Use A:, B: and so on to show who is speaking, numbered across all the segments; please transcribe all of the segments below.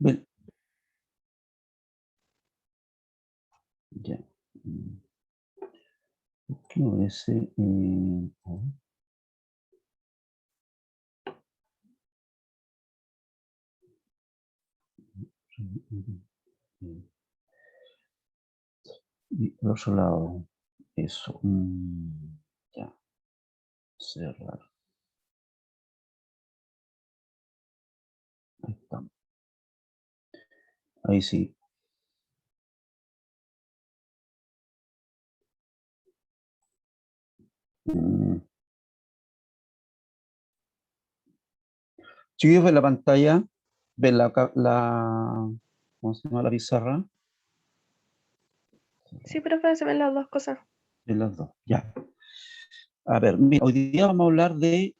A: Ven. Ya. ¿Qué ese? A ver. Y por otro lado, eso. Ya. Cerrar. Ahí está. Ahí sí. Chiquillos, ven la pantalla, ven ¿cómo se llama la pizarra?
B: Sí, profe, se ven las dos cosas.
A: De las dos, ya. A ver, mira, hoy día vamos a hablar de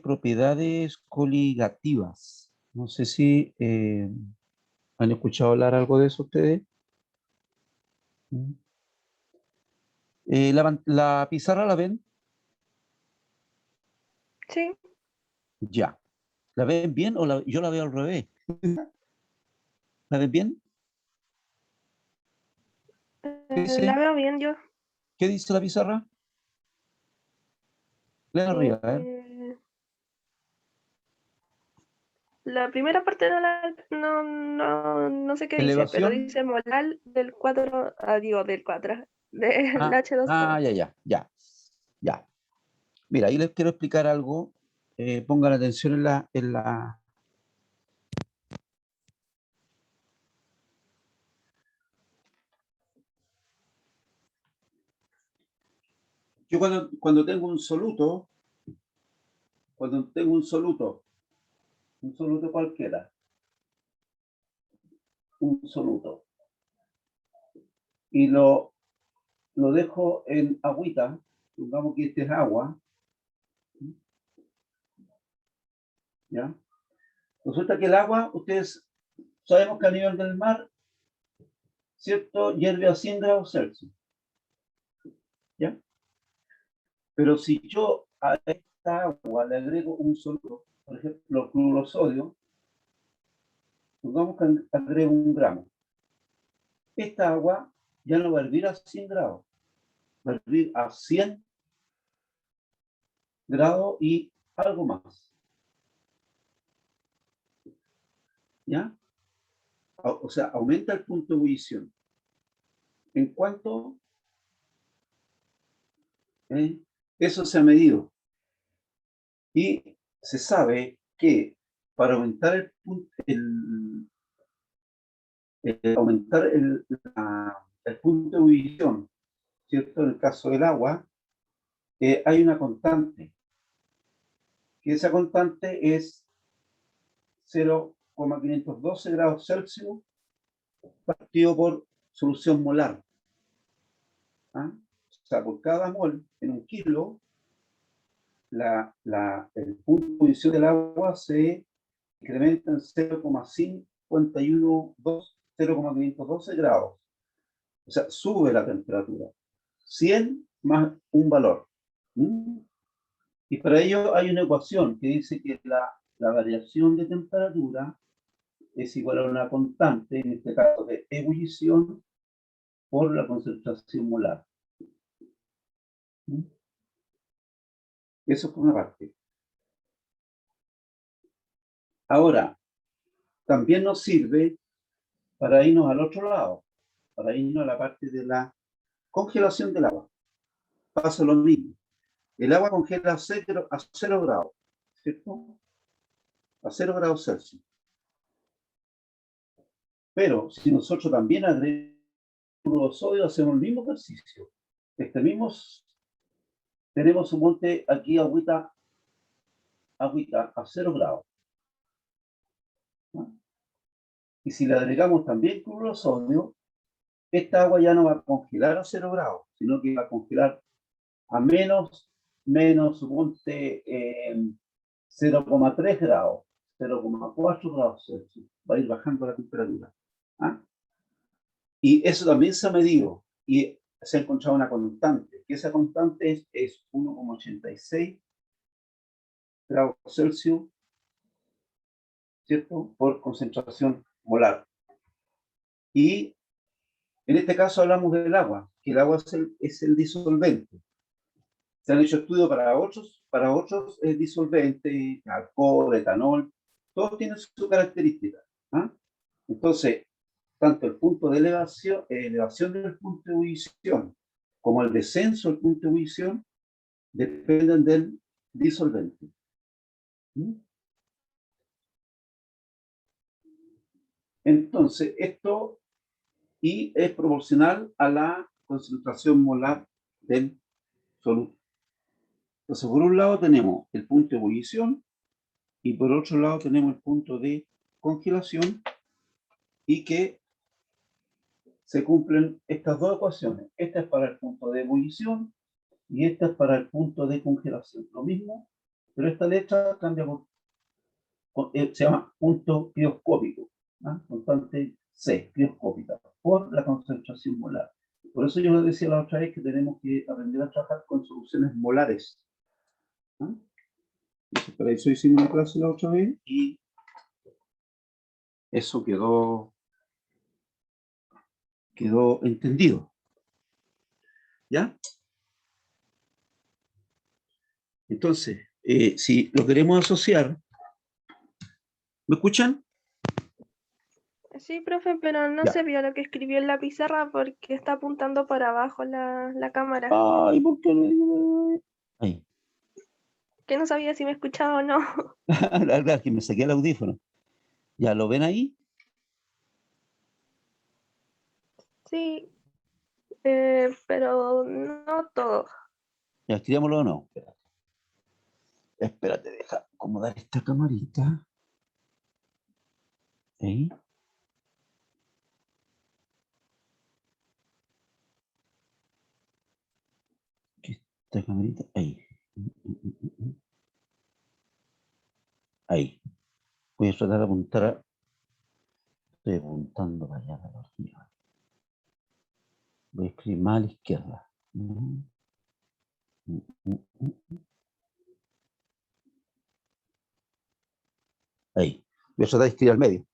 A: propiedades coligativas. No sé si han escuchado hablar algo de eso ustedes. Mm. La pizarra la ven,
B: Sí,
A: ya. ¿La ven bien o yo la veo al revés? ¿La ven bien? ¿Qué
B: la
A: dice?
B: veo bien yo.
A: ¿Qué dice la pizarra? Leen arriba, a ver.
B: La primera parte no sé qué dice, pero
A: Elevación.
B: dice molar del 4, digo del 4, del H2O.
A: Ya. Mira, ahí les quiero explicar algo. Pongan atención Yo cuando tengo un soluto un soluto cualquiera, un soluto, y lo dejo en agüita, supongamos que este es agua, ¿ya? Resulta que el agua, ustedes sabemos que a nivel del mar, ¿cierto? Hierve a 100 grados Celsius, ¿ya? Pero si yo a esta agua le agrego un soluto, por ejemplo, cloruro sodio, supongamos que agrego 1 gramo. Esta agua ya no va a hervir a 100 grados, va a hervir a 100 grados y algo más, ¿ya? O sea, aumenta el punto de ebullición. En cuanto eso se ha medido y se sabe que para aumentar el punto de ebullición, ¿cierto? En el caso del agua, hay una constante, que esa constante es 0,512 grados Celsius partido por solución molar. ¿Ah? O sea, por cada mol en 1 kilo, el punto de ebullición del agua se incrementa en 0,512 grados. O sea, sube la temperatura. 100 más un valor. ¿Mm? Y para ello hay una ecuación que dice que la variación de temperatura es igual a una constante, en este caso de ebullición, por la concentración molar. ¿Mm? Eso por una parte. Ahora, también nos sirve para irnos al otro lado, para irnos a la parte de la congelación del agua. Pasa lo mismo. El agua congela a 0 grados, ¿cierto? A 0 grados Celsius. Pero si nosotros también agregamos sodio, hacemos el mismo ejercicio. Tenemos un monte aquí, agüita a 0 grados. ¿No? Y si le agregamos también cloruro sodio, esta agua ya no va a congelar a 0 grados, sino que va a congelar a suponte 0,3 grados, 0,4 grados Celsius. Va a ir bajando la temperatura. ¿Ah? Y eso también se ha medido y se ha encontrado una constante, que esa constante es 1,86 grados Celsius ¿cierto? Por concentración molar. Y en este caso hablamos del agua, que el agua es el disolvente. Se han hecho estudios para otros disolventes, alcohol, etanol, todos tienen su característica. ¿Ah? Entonces, tanto el punto de elevación del punto de ebullición como el descenso del punto de ebullición dependen del disolvente. ¿Mm? Entonces, esto y es proporcional a la concentración molar del soluto. Entonces, por un lado tenemos el punto de ebullición y por otro lado tenemos el punto de congelación y que se cumplen estas dos ecuaciones. Esta es para el punto de ebullición y esta es para el punto de congelación. Lo mismo, pero esta letra cambia se llama punto crioscópico, ¿no? Constante C, crioscópica, por la concentración molar. Por eso yo les decía la otra vez que tenemos que aprender a trabajar con soluciones molares. ¿No? Entonces, para eso hicimos una clase la otra vez y eso quedó entendido. ¿Ya? Entonces, si lo queremos asociar, ¿me escuchan?
B: Sí, profe, pero no
A: Ya.
B: se vio lo que escribió en la pizarra porque está apuntando para abajo la cámara.
A: Ay, ¿por qué no? Ahí.
B: Que no sabía si me escuchaba o no.
A: La verdad es que me saqué el audífono. ¿Ya lo ven ahí?
B: Sí, pero no todo.
A: Ya, escribámoslo o no. Espérate. Espérate, deja acomodar esta camarita. Ahí. Esta camarita. Ahí. Ahí. Voy a tratar de apuntar. Estoy apuntando para allá, para arriba. Voy a escribir más a la izquierda. Ahí. Voy a tratar de escribir al medio.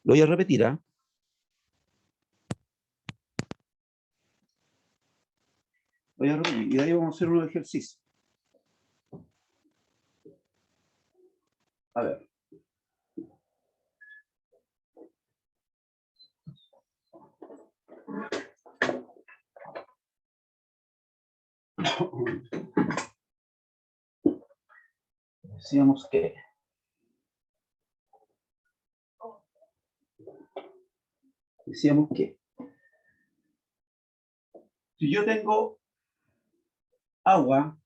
A: Lo voy a repetir, ¿ah? Voy a repetir. Y de ahí vamos a hacer un ejercicio. A ver. Decíamos que si yo tengo agua,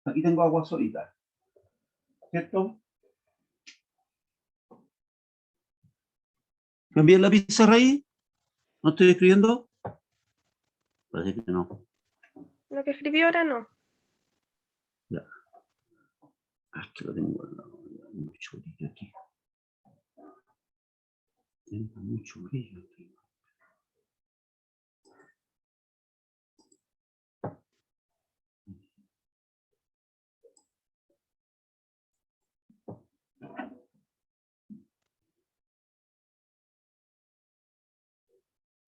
A: aquí tengo agua solita, ¿cierto? ¿Cambié la pizarra ahí? ¿No estoy escribiendo? Parece que no.
B: Lo que escribió ahora no.
A: Ya. Es que lo tengo mucho brillo aquí. Tengo mucho brillo aquí.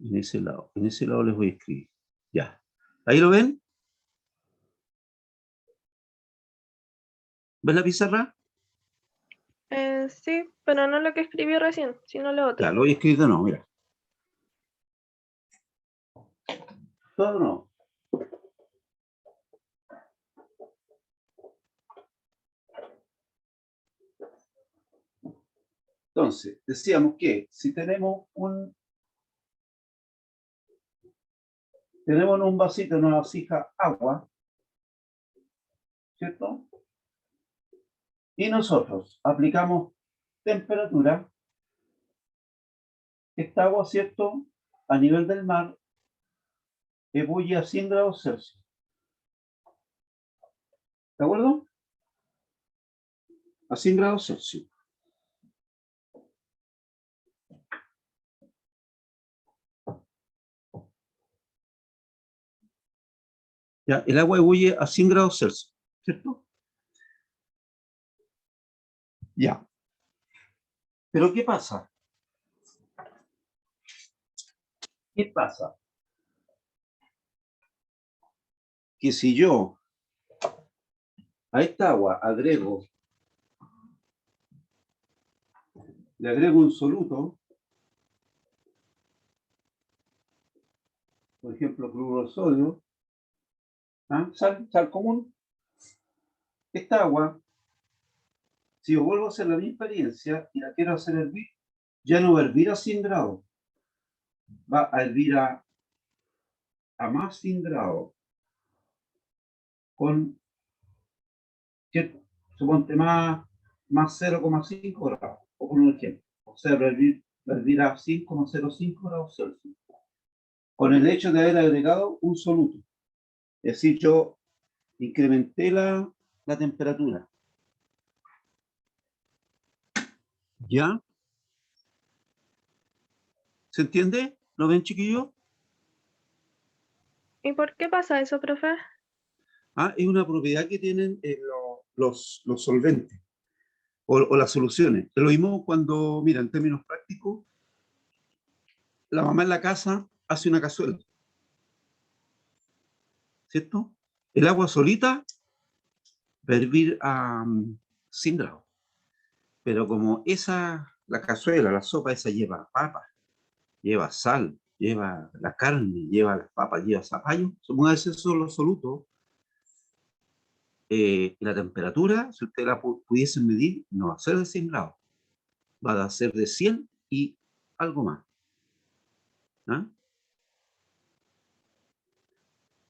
A: En ese lado les voy a escribir. Ya. ¿Ahí lo ven? ¿Ven la pizarra?
B: Sí, pero no lo que escribió recién, sino lo otro.
A: Ya, lo voy a escribir de nuevo, mira. Todo no. Entonces, decíamos que si tenemos un vasito, en una vasija, agua, ¿cierto? Y nosotros aplicamos temperatura, esta agua, ¿cierto? A nivel del mar, ebulle a 100 grados Celsius. ¿De acuerdo? A 100 grados Celsius. Ya, el agua ebulle a 100 grados Celsius, ¿cierto? Ya. Pero ¿qué pasa? ¿Qué pasa? Que si yo a esta agua le agrego un soluto, por ejemplo, cloruro de sodio, ¿ah? Sal común, esta agua, si yo vuelvo a hacer la misma experiencia y la quiero hacer hervir, ya no va a hervir a 100 grados, va a hervir a más 100 grados, con, ¿cierto? Suponte más 0,5 grados, o por un ejemplo. O sea, va a hervir a 5,05 grados Celsius. Con el hecho de haber agregado un soluto. Es decir, yo incrementé la temperatura. ¿Ya? ¿Se entiende? ¿Lo ven, chiquillos?
B: ¿Y por qué pasa eso, profe?
A: Es una propiedad que tienen los solventes o las soluciones. Lo mismo cuando, mira, en términos prácticos, la mamá en la casa hace una cazuela, ¿cierto? El agua solita va a hervir a 100 grados. Pero como la cazuela, la sopa esa lleva papas, lleva sal, lleva la carne, lleva las papas, lleva zapallo, supóngase eso los solutos, la temperatura, si usted la pudiese medir, no va a ser de 100 grados, va a ser de 100 y algo más. ¿Ah?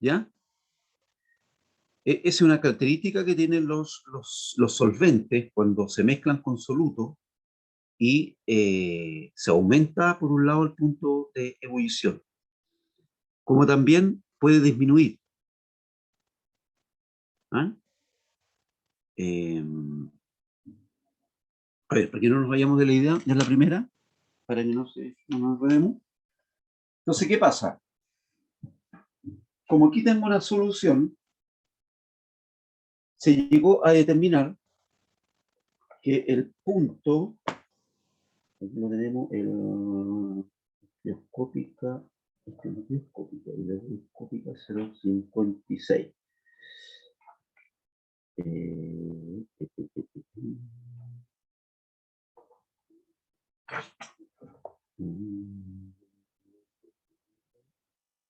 A: ¿Ya? Esa es una característica que tienen los solventes cuando se mezclan con solutos y se aumenta, por un lado, el punto de ebullición, como también puede disminuir. ¿Ah? A ver, para que no nos vayamos de la idea, de la primera, para que no nos enredemos. Entonces, ¿qué pasa? Como aquí tengo una solución, se llegó a determinar que el punto, aquí lo tenemos, el bioscópica, y la bioscópica 0,56.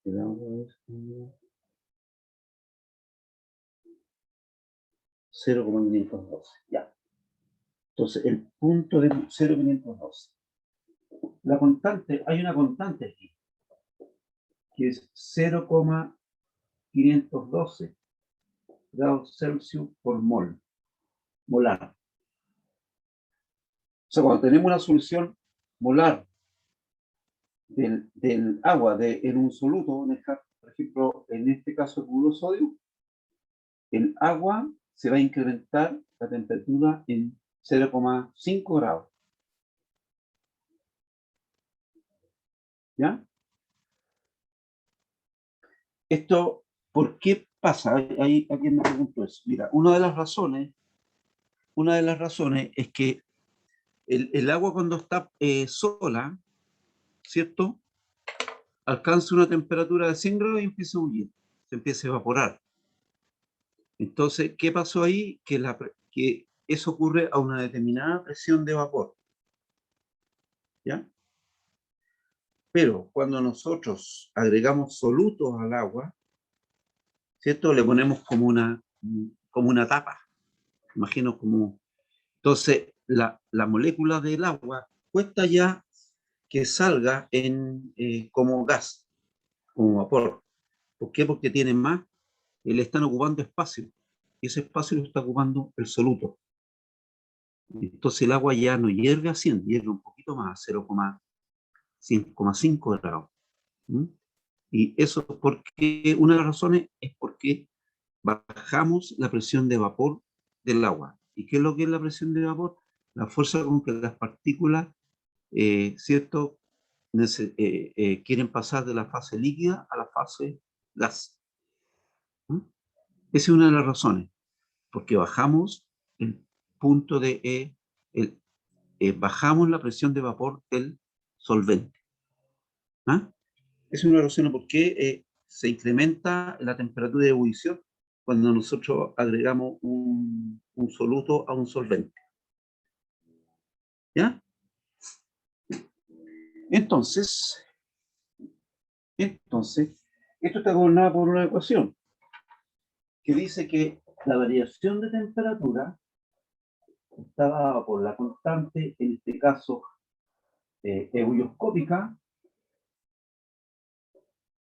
A: El agua es 0,512. Ya. Entonces, el punto de 0,512. La constante, hay una constante aquí, que es 0,512 grados Celsius por molar. O sea, cuando tenemos una solución molar del agua en un soluto, por ejemplo, en este caso, cloruro de sodio, el agua se va a incrementar la temperatura en 0,5 grados. ¿Ya? Esto, ¿por qué pasa? Ahí alguien me preguntó eso. Mira, una de las razones es que el agua cuando está sola, ¿cierto? Alcanza una temperatura de 100 grados y empieza a huir, se empieza a evaporar. Entonces, ¿qué pasó ahí? Que eso ocurre a una determinada presión de vapor. ¿Ya? Pero cuando nosotros agregamos solutos al agua, ¿cierto? Le ponemos como una tapa. Imagino como... Entonces, la molécula del agua cuesta ya que salga como gas, como vapor. ¿Por qué? Porque tienen más, le están ocupando espacio. Y ese espacio lo está ocupando el soluto. Entonces el agua ya no hierve a 100, hierve un poquito más, a 0,5 grados. ¿Mm? Y eso porque una de las razones es porque bajamos la presión de vapor del agua. ¿Y qué es lo que es la presión de vapor? La fuerza con que las partículas, ¿cierto? Quieren pasar de la fase líquida a la fase gas. ¿Mm? Esa es una de las razones, porque bajamos el punto de bajamos la presión de vapor del solvente. ¿Ah? Es una razón por qué se incrementa la temperatura de ebullición cuando nosotros agregamos un soluto a un solvente. ¿Ya? Entonces, esto está gobernado por una ecuación que dice que la variación de temperatura está dada por la constante, en este caso, ebulloscópica,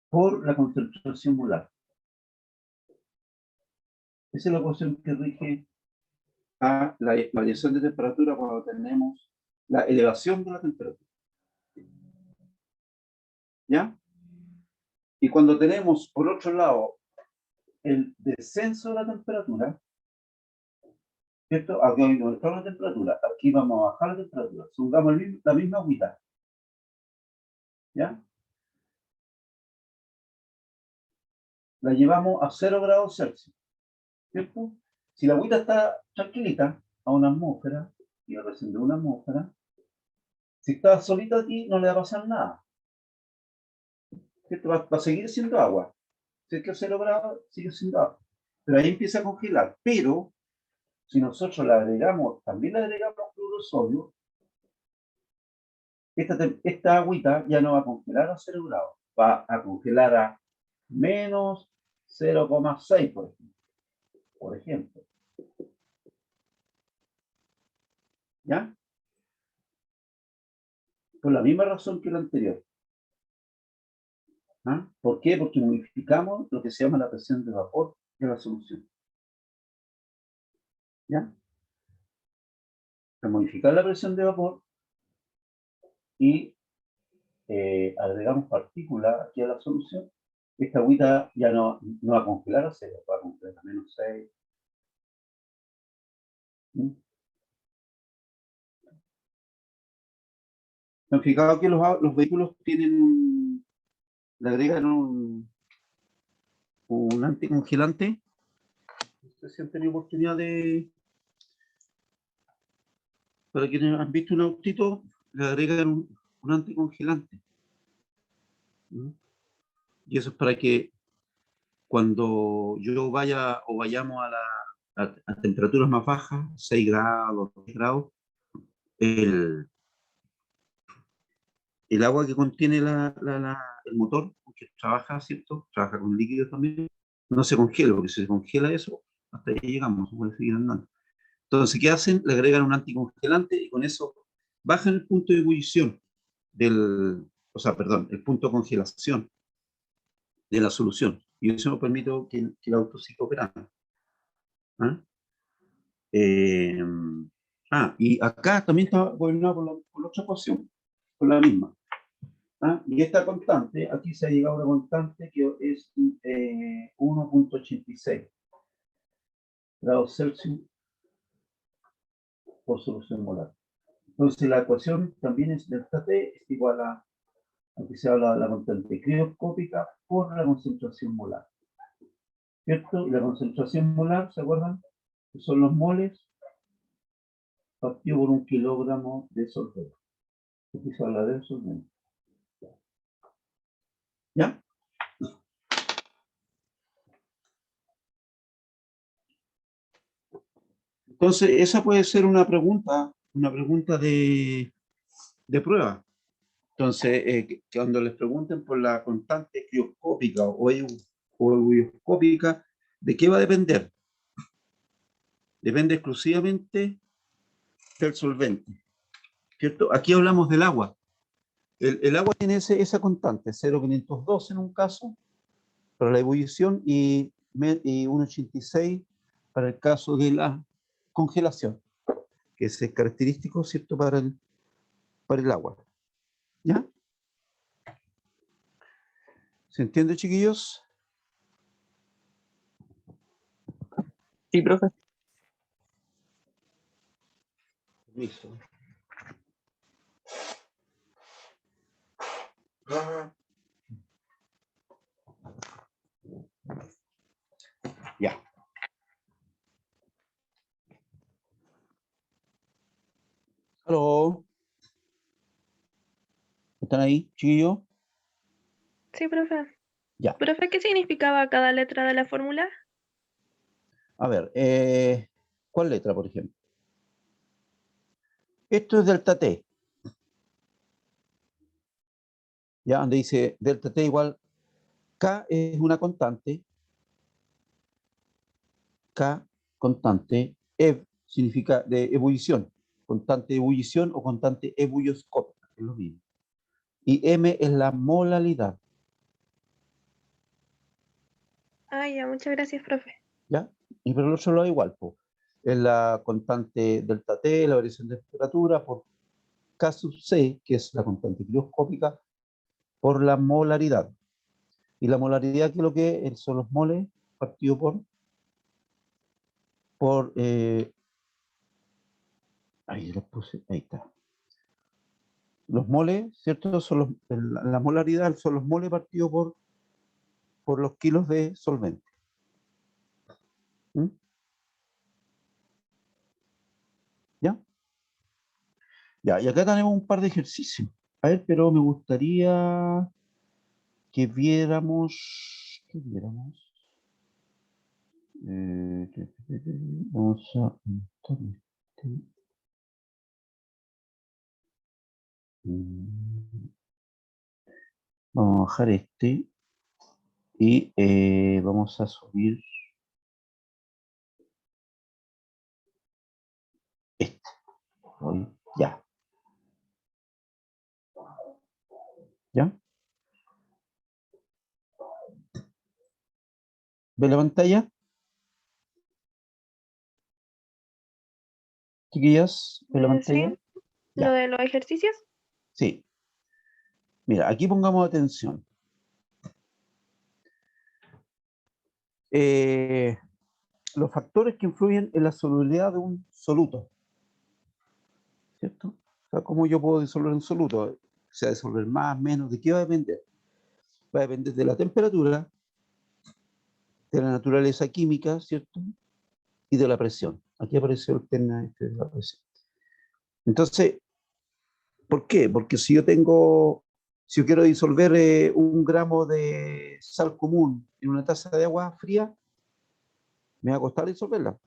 A: por la concentración molar. Esa es la ecuación que rige a la variación de temperatura cuando tenemos la elevación de la temperatura. ¿Ya? Y cuando tenemos, por otro lado, el descenso de la temperatura, ¿cierto? Aquí hay aumentar la temperatura, aquí vamos a bajar la temperatura, supongamos la misma agüita. ¿Ya? La llevamos a 0 grados Celsius, ¿cierto? Si la agüita está tranquilita, a una atmósfera, y a presión de una atmósfera, si está solita aquí, no le va a pasar nada. ¿Cierto? Va a seguir siendo agua. Si es que a 0 grados, sigue siendo agua. Pero ahí empieza a congelar. Pero, si nosotros le agregamos, también le agregamos cloruro de sodio, esta agüita ya no va a congelar a 0 grados. Va a congelar a menos 0,6, por ejemplo. ¿Ya? Por la misma razón que la anterior. ¿Ah? ¿Por qué? Porque modificamos lo que se llama la presión de vapor de la solución. ¿Ya? Al modificar la presión de vapor y agregamos partículas aquí a la solución, esta agüita ya no va a congelar a 0, va a congelar a menos 6. ¿Mm? ¿Se han fijado que los vehículos tienen le agregan un anticongelante? No sé si han tenido oportunidad de... Para quienes han visto un autito, le agregan un anticongelante. ¿Mm? Y eso es para que cuando yo vaya o vayamos a temperaturas más bajas, 6 grados, 10 grados, el agua que contiene el motor, que trabaja, ¿cierto? Trabaja con líquido también, no se congela, porque si se congela eso, hasta ahí llegamos, no puede seguir andando. Entonces, ¿qué hacen? Le agregan un anticongelante y con eso bajan el punto de ebullición el punto de congelación de la solución. Y eso nos permite que el auto siga operando. ¿Ah? Y acá también está gobernado por la otra ecuación, por la misma. ¿Ah? Y esta constante, aquí se ha llegado a una constante que es 1,86 grados Celsius por solución molar. Entonces la ecuación también es delta T es igual a, aquí se habla de la constante crioscópica por la concentración molar. ¿Cierto? Y la concentración molar, ¿se acuerdan? Que son los moles partido por 1 kilogramo de solvente. Aquí se habla de solvente. ¿Ya? Entonces, esa puede ser una pregunta de prueba. Entonces, cuando les pregunten por la constante crioscópica o ebulloscópica, ¿de qué va a depender? Depende exclusivamente del solvente, ¿cierto? Aquí hablamos del agua. El agua tiene esa constante, 0,502 en un caso, para la ebullición, y 1,86 para el caso de la congelación, que es característico, ¿cierto?, para el agua. ¿Ya? ¿Se entiende, chiquillos?
C: Sí, profe.
A: Listo. Ya. ¿Aló? ¿Están ahí, chiquillos?
B: Sí, profe.
A: Ya.
B: Profe, ¿qué significaba cada letra de la fórmula?
A: A ver, ¿cuál letra, por ejemplo? Esto es delta T. Ya, donde dice delta T igual, K es una constante, K, constante, EV significa de ebullición, constante de ebullición o constante ebulloscópica, es lo mismo. Y M es la molaridad,
B: Ah, ya, muchas gracias, profe.
A: ¿ya? Y por el otro lado igual, pues, es la constante delta T, la variación de temperatura, por K sub C, que es la constante ebulloscópica, por la molaridad. Y la molaridad, que es lo que es, son los moles partido por ahí los puse, ahí está. Los moles, ¿cierto? Son la molaridad son los moles partidos por los kilos de solvente. ¿Mm? ¿Ya? Ya, y acá tenemos un par de ejercicios. A ver, pero me gustaría que viéramos. ¿Qué viéramos? Vamos a. Vamos a bajar este y vamos a subir este. Ya. ¿Ya? ¿Ve la pantalla? Chiquillas, ¿ve la pantalla?
B: Sí, lo
A: Ya.
B: de los ejercicios.
A: Sí. Mira, aquí pongamos atención. Los factores que influyen en la solubilidad de un soluto, ¿cierto? O sea, ¿cómo yo puedo disolver un soluto? O sea, disolver más, menos, ¿de qué va a depender? Va a depender de la temperatura, de la naturaleza química, ¿cierto? Y de la presión. Aquí apareció el tema de la presión. Entonces, ¿por qué? Porque si yo quiero disolver 1 gramo de sal común en una taza de agua fría, me va a costar disolverla.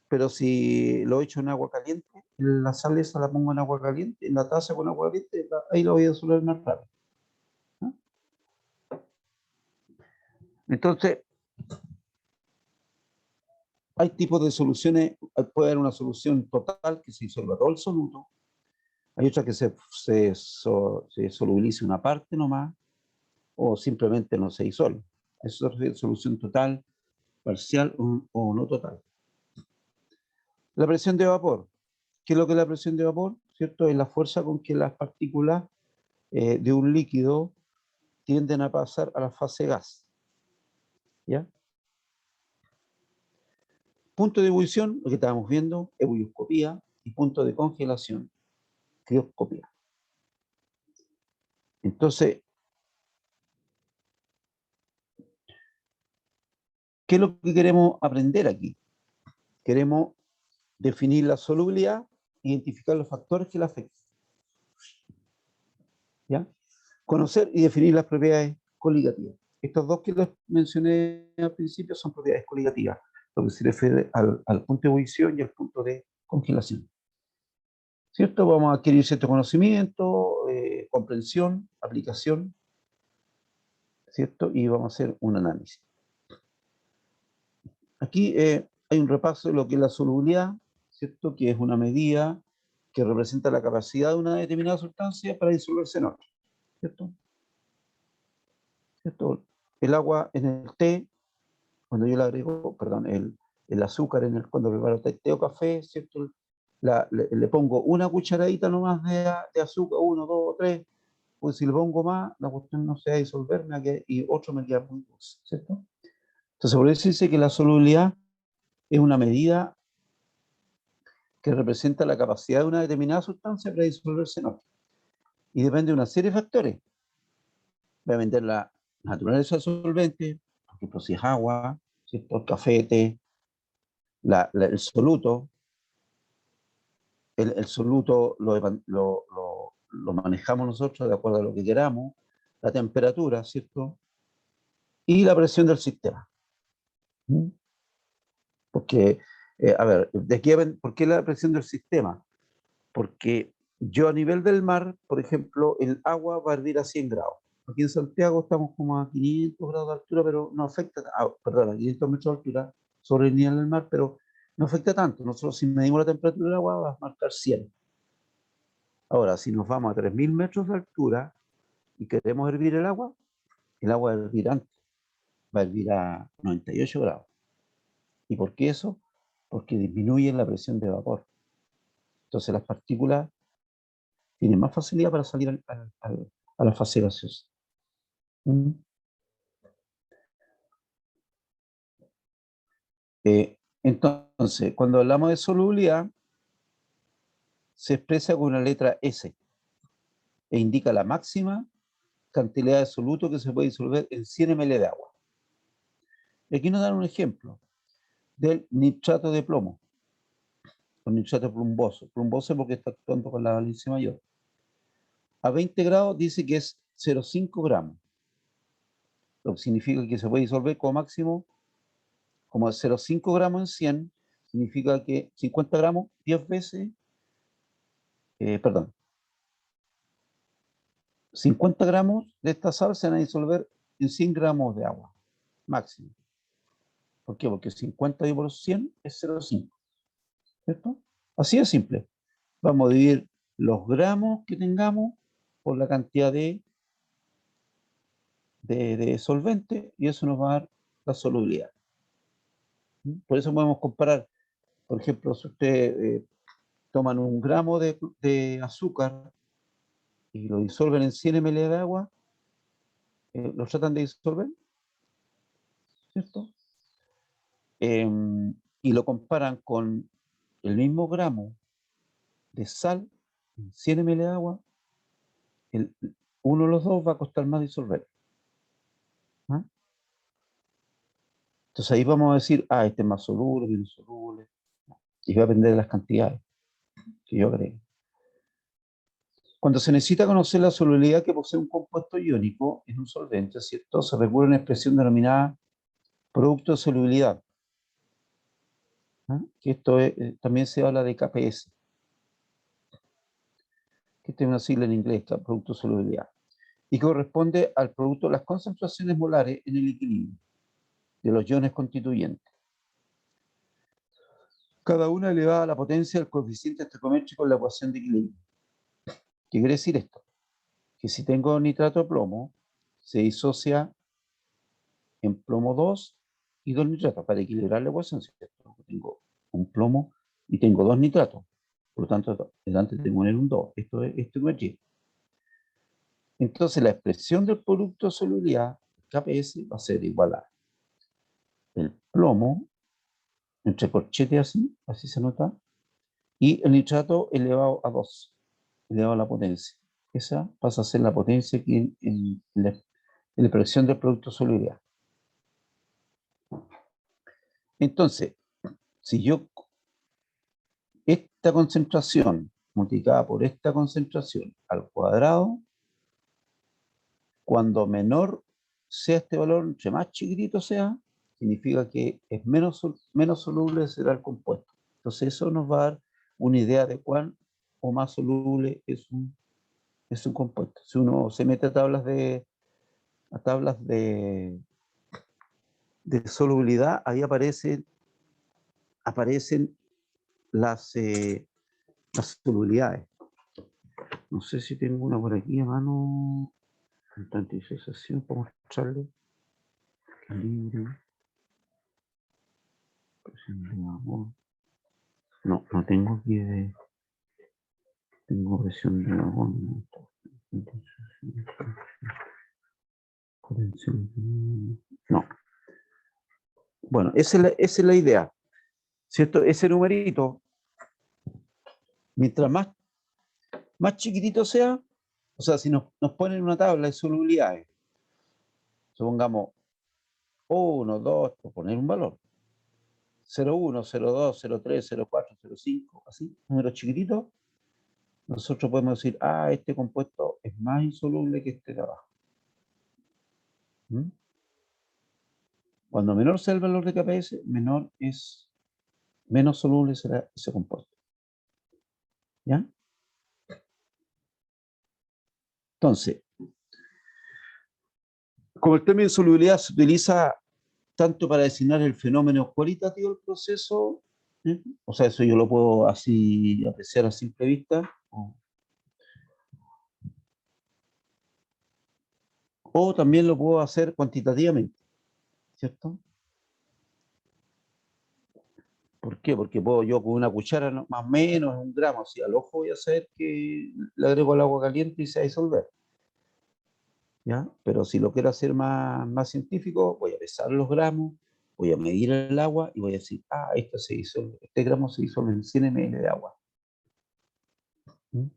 A: Pero si lo echo en agua caliente, la sal esa la pongo en agua caliente, en la taza con agua caliente, ahí la voy a disolver más rápido. ¿No? Entonces, hay tipos de soluciones, puede haber una solución total que se disuelva todo el soluto, hay otra que se solubilice una parte nomás, o simplemente no se disuelve. Eso se refiere a solución total, parcial o no total. La presión de vapor. ¿Qué es lo que es la presión de vapor? ¿Cierto? Es la fuerza con que las partículas de un líquido tienden a pasar a la fase gas. ¿Ya? Punto de ebullición, lo que estábamos viendo, ebulloscopía, y punto de congelación, crioscopía. Entonces, ¿qué es lo que queremos aprender aquí? Queremos definir la solubilidad, identificar los factores que la afectan. ¿Ya? Conocer y definir las propiedades coligativas. Estos dos que les mencioné al principio son propiedades coligativas, lo que se refiere al punto de ebullición y al punto de congelación. ¿Cierto? Vamos a adquirir cierto conocimiento, comprensión, aplicación, ¿cierto? Y vamos a hacer un análisis. Aquí hay un repaso de lo que es la solubilidad, ¿cierto? Que es una medida que representa la capacidad de una determinada sustancia para disolverse en otra, ¿cierto? ¿Cierto? El agua en el té, cuando yo le agrego, perdón, el azúcar cuando preparo té o café, ¿cierto? Le pongo una cucharadita nomás de azúcar, 1, 2, 3, pues si le pongo más, la cuestión no se va a disolver y otro me queda muy dulce, ¿cierto? Entonces, por eso dice que la solubilidad es una medida que representa la capacidad de una determinada sustancia para disolverse en otra. Y depende de una serie de factores. Va a depender la naturaleza del solvente, por ejemplo, si es agua, ¿cierto? El café, té, el soluto, el soluto lo manejamos nosotros de acuerdo a lo que queramos, la temperatura, ¿cierto? Y la presión del sistema. ¿Mm? Porque, a ver, ¿por qué la presión del sistema? Porque yo a nivel del mar, por ejemplo, el agua va a hervir a 100 grados. Aquí en Santiago estamos como a 500 grados de altura, pero no afecta, perdón, a 500 metros de altura sobre el nivel del mar, pero no afecta tanto. Nosotros si medimos la temperatura del agua va a marcar 100. Ahora, si nos vamos a 3000 metros de altura y queremos hervir el agua va a hervir antes, va a hervir a 98 grados. ¿Y por qué eso? Porque disminuye la presión de vapor. Entonces las partículas tienen más facilidad para salir a la fase gaseosa. ¿Mm? Entonces, cuando hablamos de solubilidad, se expresa con una letra S e indica la máxima cantidad de soluto que se puede disolver en 100 ml de agua. Y aquí nos dan un ejemplo del nitrato de plomo, o nitrato plumboso. Plumboso porque está actuando con la valencia mayor. A 20 grados dice que es 0,5 gramos, lo que significa que se puede disolver como máximo, como 0,5 gramos en 100, significa que 50 gramos, 10 veces, perdón, 50 gramos de esta sal se van a disolver en 100 gramos de agua, máximo. ¿Por qué? Porque 50 dividido por 100 es 0,5, ¿cierto? Así de simple. Vamos a dividir los gramos que tengamos por la cantidad de solvente y eso nos va a dar la solubilidad. Por eso podemos comparar, por ejemplo, si ustedes toman 1 gramo de azúcar y lo disuelven en 100 ml de agua, lo tratan de disolver, ¿cierto? Y lo comparan con el mismo gramo de sal en 100 ml de agua, uno de los dos va a costar más disolver. ¿Ah? Entonces ahí vamos a decir, este es más soluble, menos soluble, y va a depender de las cantidades que yo agregue. Cuando se necesita conocer la solubilidad que posee un compuesto iónico en un solvente, ¿cierto? Se recurre a una expresión denominada producto de solubilidad. ¿Ah? Que esto también se habla de KPS. Que esta es una sigla en inglés, producto de solubilidad. Y corresponde al producto de las concentraciones molares en el equilibrio de los iones constituyentes. Cada una elevada a la potencia del coeficiente estequiométrico en la ecuación de equilibrio. ¿Qué quiere decir esto? Que si tengo nitrato de plomo, se disocia en plomo 2 y 2 nitratos para equilibrar la ecuación, ¿cierto? Tengo un plomo y tengo 2 nitratos. Por lo tanto, delante tengo que poner un 2. Esto es estequiometría. Entonces, la expresión del producto de solubilidad, KPS, va a ser igual a el plomo, entre corchetes así se nota, y el nitrato elevado a 2, elevado a la potencia. Esa pasa a ser la potencia aquí en la expresión del producto de solubilidad. Entonces, si yo esta concentración multiplicada por esta concentración al cuadrado, cuando menor sea este valor, entre más chiquitito sea, significa que es menos soluble será el compuesto. Entonces eso nos va a dar una idea de cuán o más soluble es un compuesto. Si uno se mete a tablas de solubilidad, ahí aparecen las solubilidades. No sé si tengo una por aquí a mano. Instantización para mostrarle. Equilibrio. Presión de vapor. No tengo aquí de. Tengo presión de vapor. No. Bueno, esa es la idea. ¿Cierto? Ese numerito, mientras más chiquitito sea, o sea, si nos ponen una tabla de solubilidades, supongamos 1, 2, por poner un valor. 0,1, 0,2, 0,3, 0,4, 0,5, así, números chiquititos, nosotros podemos decir, este compuesto es más insoluble que este de abajo. ¿Mm? Cuando menor sea el valor de KPS, menos soluble será ese compuesto. ¿Ya? Entonces, como el término de solubilidad se utiliza tanto para designar el fenómeno cualitativo del proceso, o sea, eso yo lo puedo así apreciar a simple vista, o también lo puedo hacer cuantitativamente, ¿cierto? ¿Por qué? Porque puedo yo con una cuchara, más o menos, 1 gramo, si al ojo voy a saber que le agrego el agua caliente y se va a disolver. ¿Ya? Pero si lo quiero hacer más científico, voy a pesar los gramos, voy a medir el agua y voy a decir, este gramo se disuelve en 100 ml de agua. ¿Mm?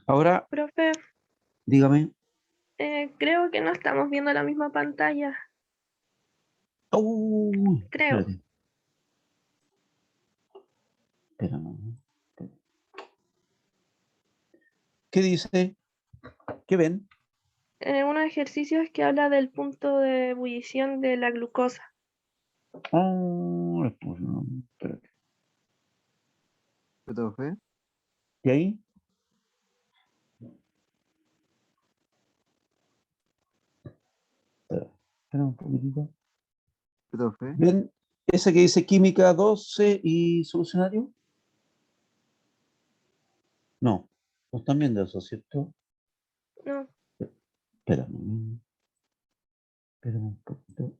A: Ahora,
B: Profe,
A: dígame.
B: creo que no estamos viendo la misma pantalla. Creo.
A: Espérate. Espérame. ¿Qué dice? ¿Qué ven?
B: Unos ejercicios que habla del punto de ebullición de la glucosa.
A: Pues no, espérate.
C: Profe,
A: ¿Y ahí? Espera un poquitito.
C: profe.
A: ¿Ven ese que dice química 12 y solucionario? No, no están viendo eso, ¿cierto?
B: No,
A: Espérame. Espérame un poquito.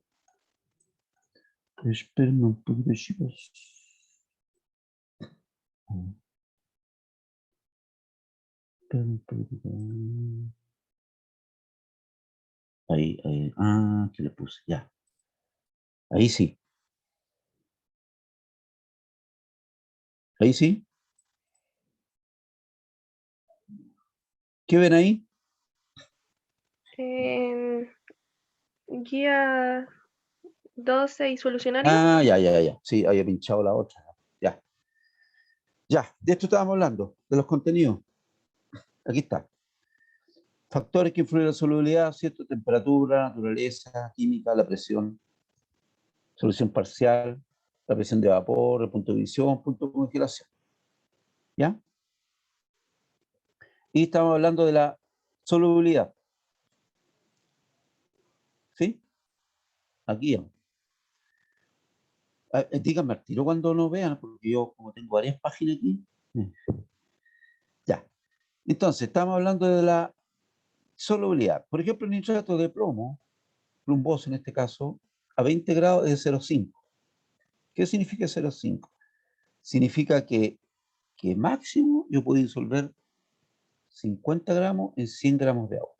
A: Espérame un poquito, chicos. Espérame un poquito. Ahí. ¿Qué le puse? Ya. Ahí sí. Ahí sí. ¿Qué ven ahí?
B: guía 12 y solucionario.
A: Ya. Sí, había pinchado la otra. Ya. Ya, de esto estábamos hablando, de los contenidos. Aquí está. Factores que influyen en la solubilidad, ¿cierto? Temperatura, naturaleza, química, la presión, solución parcial, la presión de vapor, el punto de visión, punto de congelación. ¿Ya? Y estamos hablando de la solubilidad. ¿Sí? Aquí. Díganme al tiro cuando lo vean, porque yo como tengo varias páginas aquí. Ya. Entonces, estamos hablando de la solubilidad. Por ejemplo, el nitrato de plomo, plumboso en este caso, a 20 grados es de 0,5. ¿Qué significa 0,5? Significa que máximo yo puedo disolver 50 gramos en 100 gramos de agua.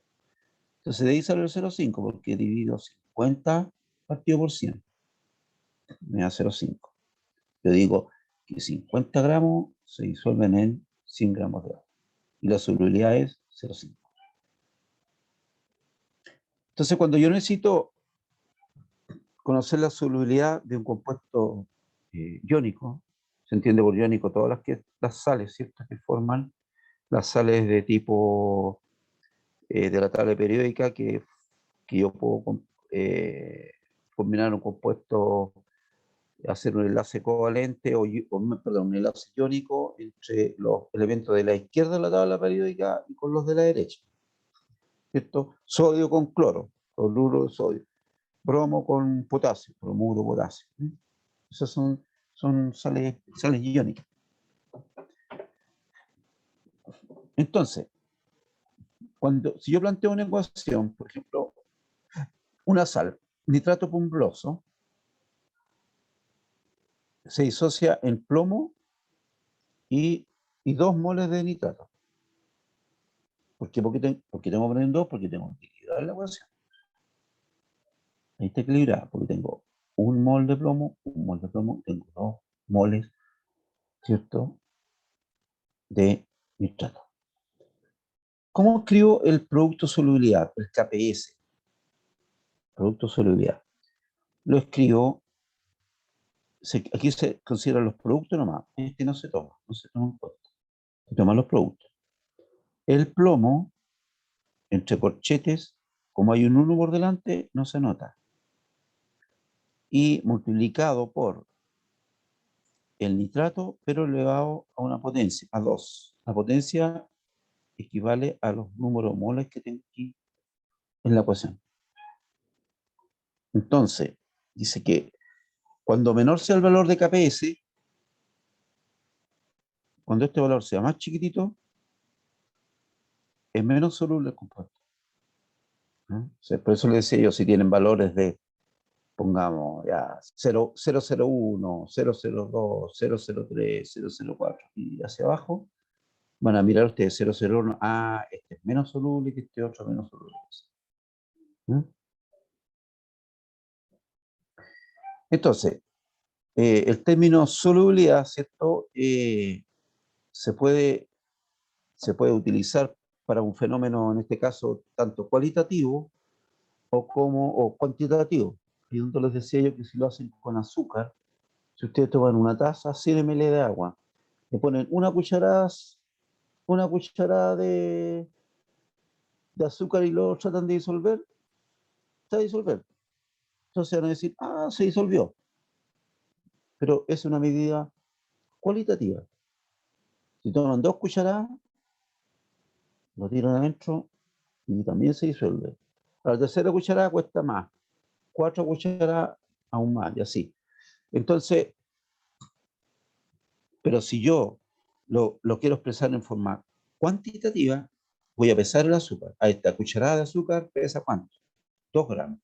A: Entonces de ahí sale el 0,5 porque divido 50 partido por 100. Me da 0,5. Yo digo que 50 gramos se disuelven en 100 gramos de agua. Y la solubilidad es 0,5. Entonces cuando yo necesito conocer la solubilidad de un compuesto iónico, se entiende por iónico todas las sales, ¿cierto? Que forman las sales de tipo de la tabla periódica que yo puedo combinar un compuesto, hacer un enlace covalente un enlace iónico entre los elementos de la izquierda de la tabla periódica y con los de la derecha. ¿Cierto? Sodio con cloro, cloruro de sodio, bromo con potasio, bromuro, potasio. Esas son sales iónicas. Entonces, si yo planteo una ecuación, por ejemplo, una sal, nitrato pumbroso, se disocia en plomo y 2 moles de nitrato. ¿Por qué? Porque tengo que poner 2, porque tengo que equilibrar la ecuación. Ahí está equilibrada, porque tengo 1 mol de plomo, tengo 2 moles, ¿cierto?, de nitrato. ¿Cómo escribo el producto solubilidad, el KPS? Producto solubilidad. Lo escribo aquí se consideran los productos nomás. Este no se toma en cuenta. Se toman los productos. El plomo, entre corchetes, como hay un 1 por delante, no se nota. Y multiplicado por el nitrato, pero elevado a una potencia, a 2. La potencia equivale a los números moles que tengo aquí en la ecuación. Entonces, dice que cuando menor sea el valor de KPS, cuando este valor sea más chiquitito, es menos soluble el compuesto. ¿No? O sea, por eso le decía yo, si tienen valores de, pongamos, ya 001, 002, 003, 004 y hacia abajo, van a mirar ustedes 001, este es menos soluble que este otro menos soluble. ¿Mm? Entonces, el término solubilidad, ¿cierto? Se puede utilizar para un fenómeno, en este caso, tanto cualitativo o cuantitativo. Y donde les decía yo que si lo hacen con azúcar, si ustedes toman una taza, 100 ml de agua, le ponen una cucharada de azúcar y lo tratan de disolver, se va a disolver. Entonces van a decir, se disolvió. Pero es una medida cualitativa. Si toman 2 cucharadas, lo tiran adentro y también se disuelve. La tercera cucharada cuesta más, 4 cucharadas aún más, y así. Entonces, pero si yo lo quiero expresar en forma cuantitativa, voy a pesar el azúcar. A esta cucharada de azúcar pesa ¿cuánto? 2 gramos.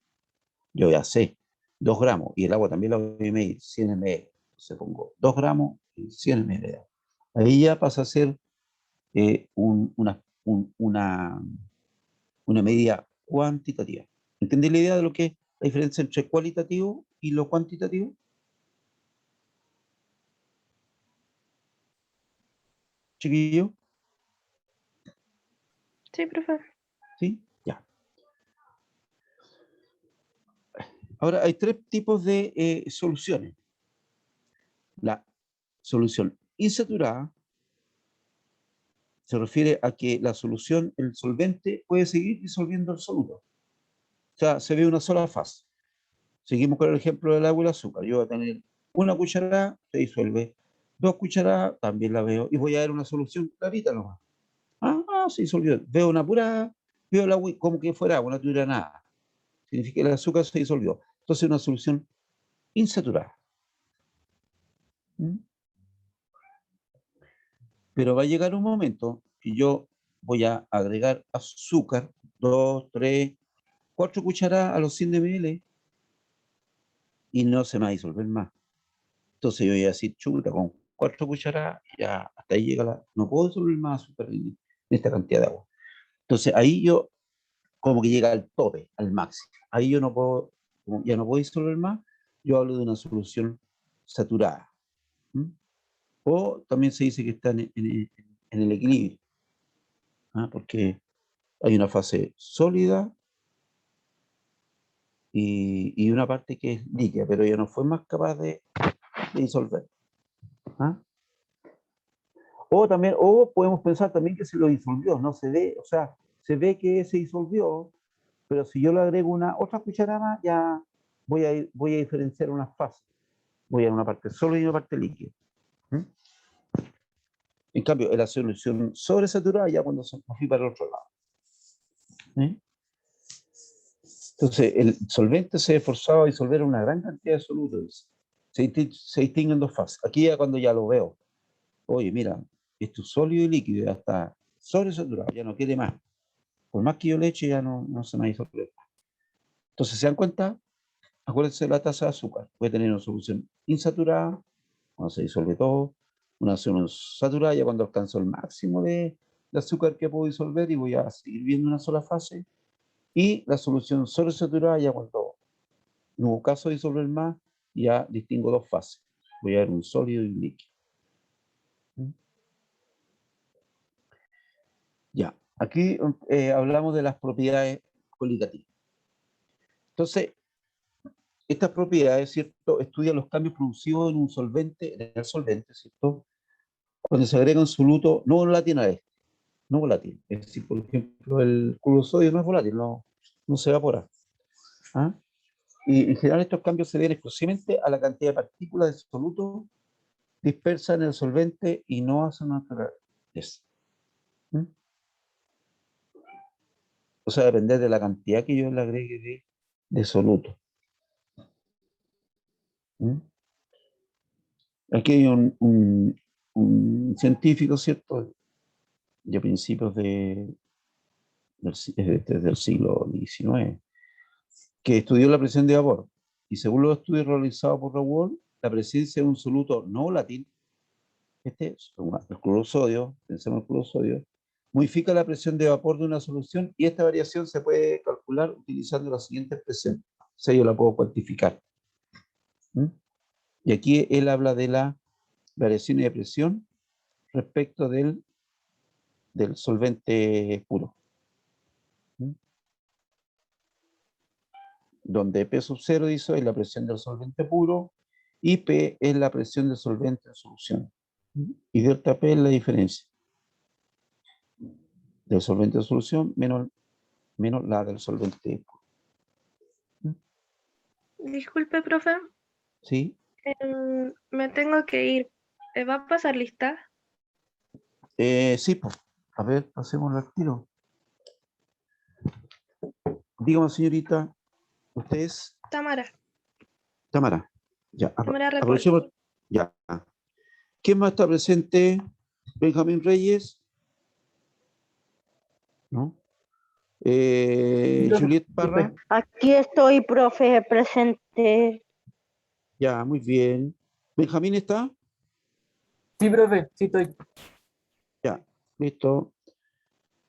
A: Yo ya sé, 2 gramos. Y el agua también la voy a medir, 100 ml. Entonces pongo 2 gramos y 100 ml de agua. Ahí ya pasa a ser una medida cuantitativa. ¿Entendí la idea de lo que es la diferencia entre cualitativo y lo cuantitativo? Chiquillo,
B: Sí, profe.
A: ¿sí? Ya. Ahora, hay 3 tipos de soluciones. La solución insaturada se refiere a que la solución, el solvente, puede seguir disolviendo el soluto. O sea, se ve una sola fase. Seguimos con el ejemplo del agua y el azúcar. Yo voy a tener una cucharada, se disuelve. 2 cucharadas, también la veo. Y voy a ver una solución clarita nomás. Se disolvió. Veo una pura, veo el agua como que fuera agua, no tuviera nada. Significa que el azúcar se disolvió. Entonces, una solución insaturada. ¿Mm? Pero va a llegar un momento que yo voy a agregar azúcar, 2, 3, 4 cucharadas a los 100 ml y no se me va a disolver más. Entonces yo voy a decir, chuta, con 4 cucharadas, ya hasta ahí llega no puedo disolver más azúcar en esta cantidad de agua. Entonces ahí yo como que llega al tope, al máximo. Ahí yo no puedo, ya no puedo disolver más, yo hablo de una solución saturada. ¿Mm? O también se dice que está en el equilibrio, porque hay una fase sólida y una parte que es líquida, pero ya no fue más capaz de disolver. ¿Ah? O podemos pensar también que se lo disolvió, no se ve, o sea, se ve que se disolvió, pero si yo le agrego otra cucharada más, ya voy a diferenciar unas fases. Voy a una parte sólida y una parte líquida. ¿Mm? En cambio, en la solución sobresaturada, ya cuando se fui para el otro lado. ¿Sí? Entonces, el solvente se esforzaba a disolver una gran cantidad de solutos. Se distinguen 2 fases. Aquí ya cuando ya lo veo, oye, mira, esto es sólido y líquido, ya está sobresaturado, ya no quiere más. Por más que yo le eche, ya no se me disolver. Entonces, ¿se dan cuenta? Acuérdense de la tasa de azúcar. Puede tener una solución insaturada, cuando se disuelve todo, una solución saturada, ya cuando alcanzo el máximo de azúcar que puedo disolver y voy a seguir viendo una sola fase, y la solución sobresaturada, ya cuando no hubo caso de disolver más, ya distingo 2 fases. Voy a ver un sólido y un líquido. ¿Mm? Ya, aquí hablamos de las propiedades cualitativas. Entonces, estas propiedades, ¿cierto? Estudian los cambios producidos en un solvente, en el solvente, ¿cierto? Cuando se agrega un soluto no volátil a este, no volátil. Es decir, por ejemplo, el cloruro de sodio no es volátil, no se evapora. ¿Ah? Y en general estos cambios se deben exclusivamente a la cantidad de partículas de soluto dispersas en el solvente y no a su naturaleza. ¿Mm? O sea, depende de la cantidad que yo le agregue de soluto. ¿Mm? Aquí hay un científico, ¿cierto? De principios desde el siglo XIX, que estudió la presión de vapor. Y según los estudios realizados por Raoult, la presencia de un soluto no volátil, el cloruro de sodio, pensemos en el cloruro de sodio, modifica la presión de vapor de una solución y esta variación se puede calcular utilizando la siguiente expresión. O sea, yo la puedo cuantificar. ¿Mm? Y aquí él habla de la variación de presión respecto del solvente puro. ¿Mm? Donde P sub 0 dice es la presión del solvente puro y P es la presión del solvente en solución. Y delta P es la diferencia del solvente de solución menos la del solvente puro.
B: Disculpe, profe,
A: ¿Sí?
B: me tengo que ir. ¿Va a pasar lista?
A: Sí, pues. A ver, pasemos al tiro. Dígame, señorita, usted es
B: Tamara,
A: Tamara. Ya,
B: Tamara Repol.
A: aprovechemos. Ya. ¿Quién más está presente? Benjamín Reyes. ¿No? Juliet Parra.
D: Aquí estoy, profe, presente.
A: Ya, muy bien. ¿Benjamín está?
C: Sí, profe, sí estoy.
A: Ya, listo.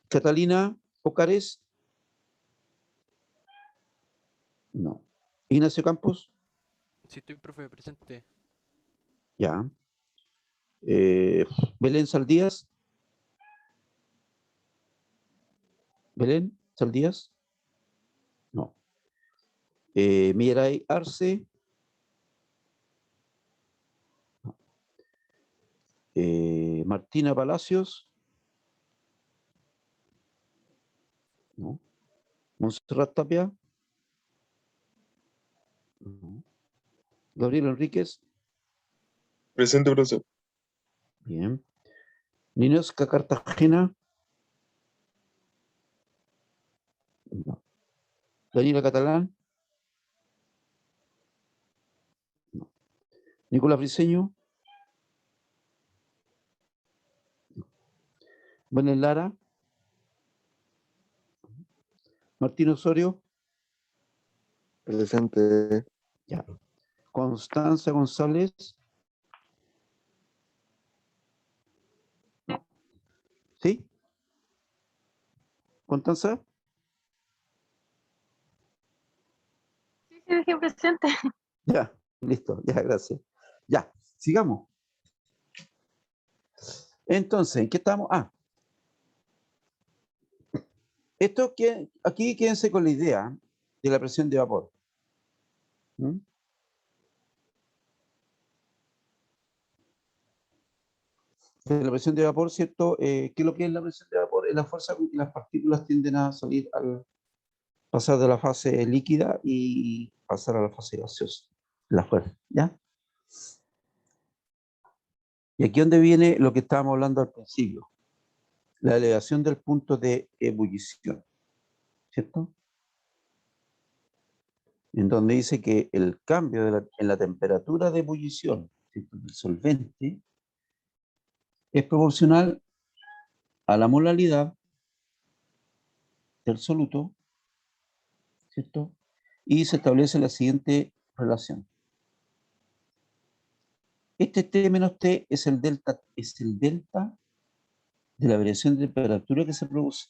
A: Catalina Ocares. No. Ignacio Campos.
E: Sí, estoy, profe, presente.
A: Ya. Belén Saldías. Belén Saldías. No. Mirai Arce. No. Martina Palacios. No. Montserrat Tapia. No. Gabriel Enríquez.
F: Presente, profesor.
A: Bien. Ninosca Cartagena. No. Daniela Catalán. No. Nicolás Briceño. Belén Lara. Martín Osorio.
F: Presente.
A: Ya. Constanza González. No. ¿Sí? ¿Constanza?
D: Sí, sí, dije presente.
A: Ya, listo, ya, gracias. Ya, sigamos. Entonces, ¿en qué estamos? Aquí quédense con la idea de la presión de vapor. ¿Mm? De la presión de vapor, ¿cierto? ¿Qué es lo que es la presión de vapor? Es la fuerza con que las partículas tienden a salir al pasar de la fase líquida y pasar a la fase gaseosa. La fuerza, ¿ya? Y aquí es donde viene lo que estábamos hablando al principio, la elevación del punto de ebullición, ¿cierto? En donde dice que el cambio en la temperatura de ebullición, ¿cierto?, del solvente es proporcional a la molaridad del soluto, ¿cierto? Y se establece la siguiente relación. Este T menos T es el delta de la variación de temperatura que se produce.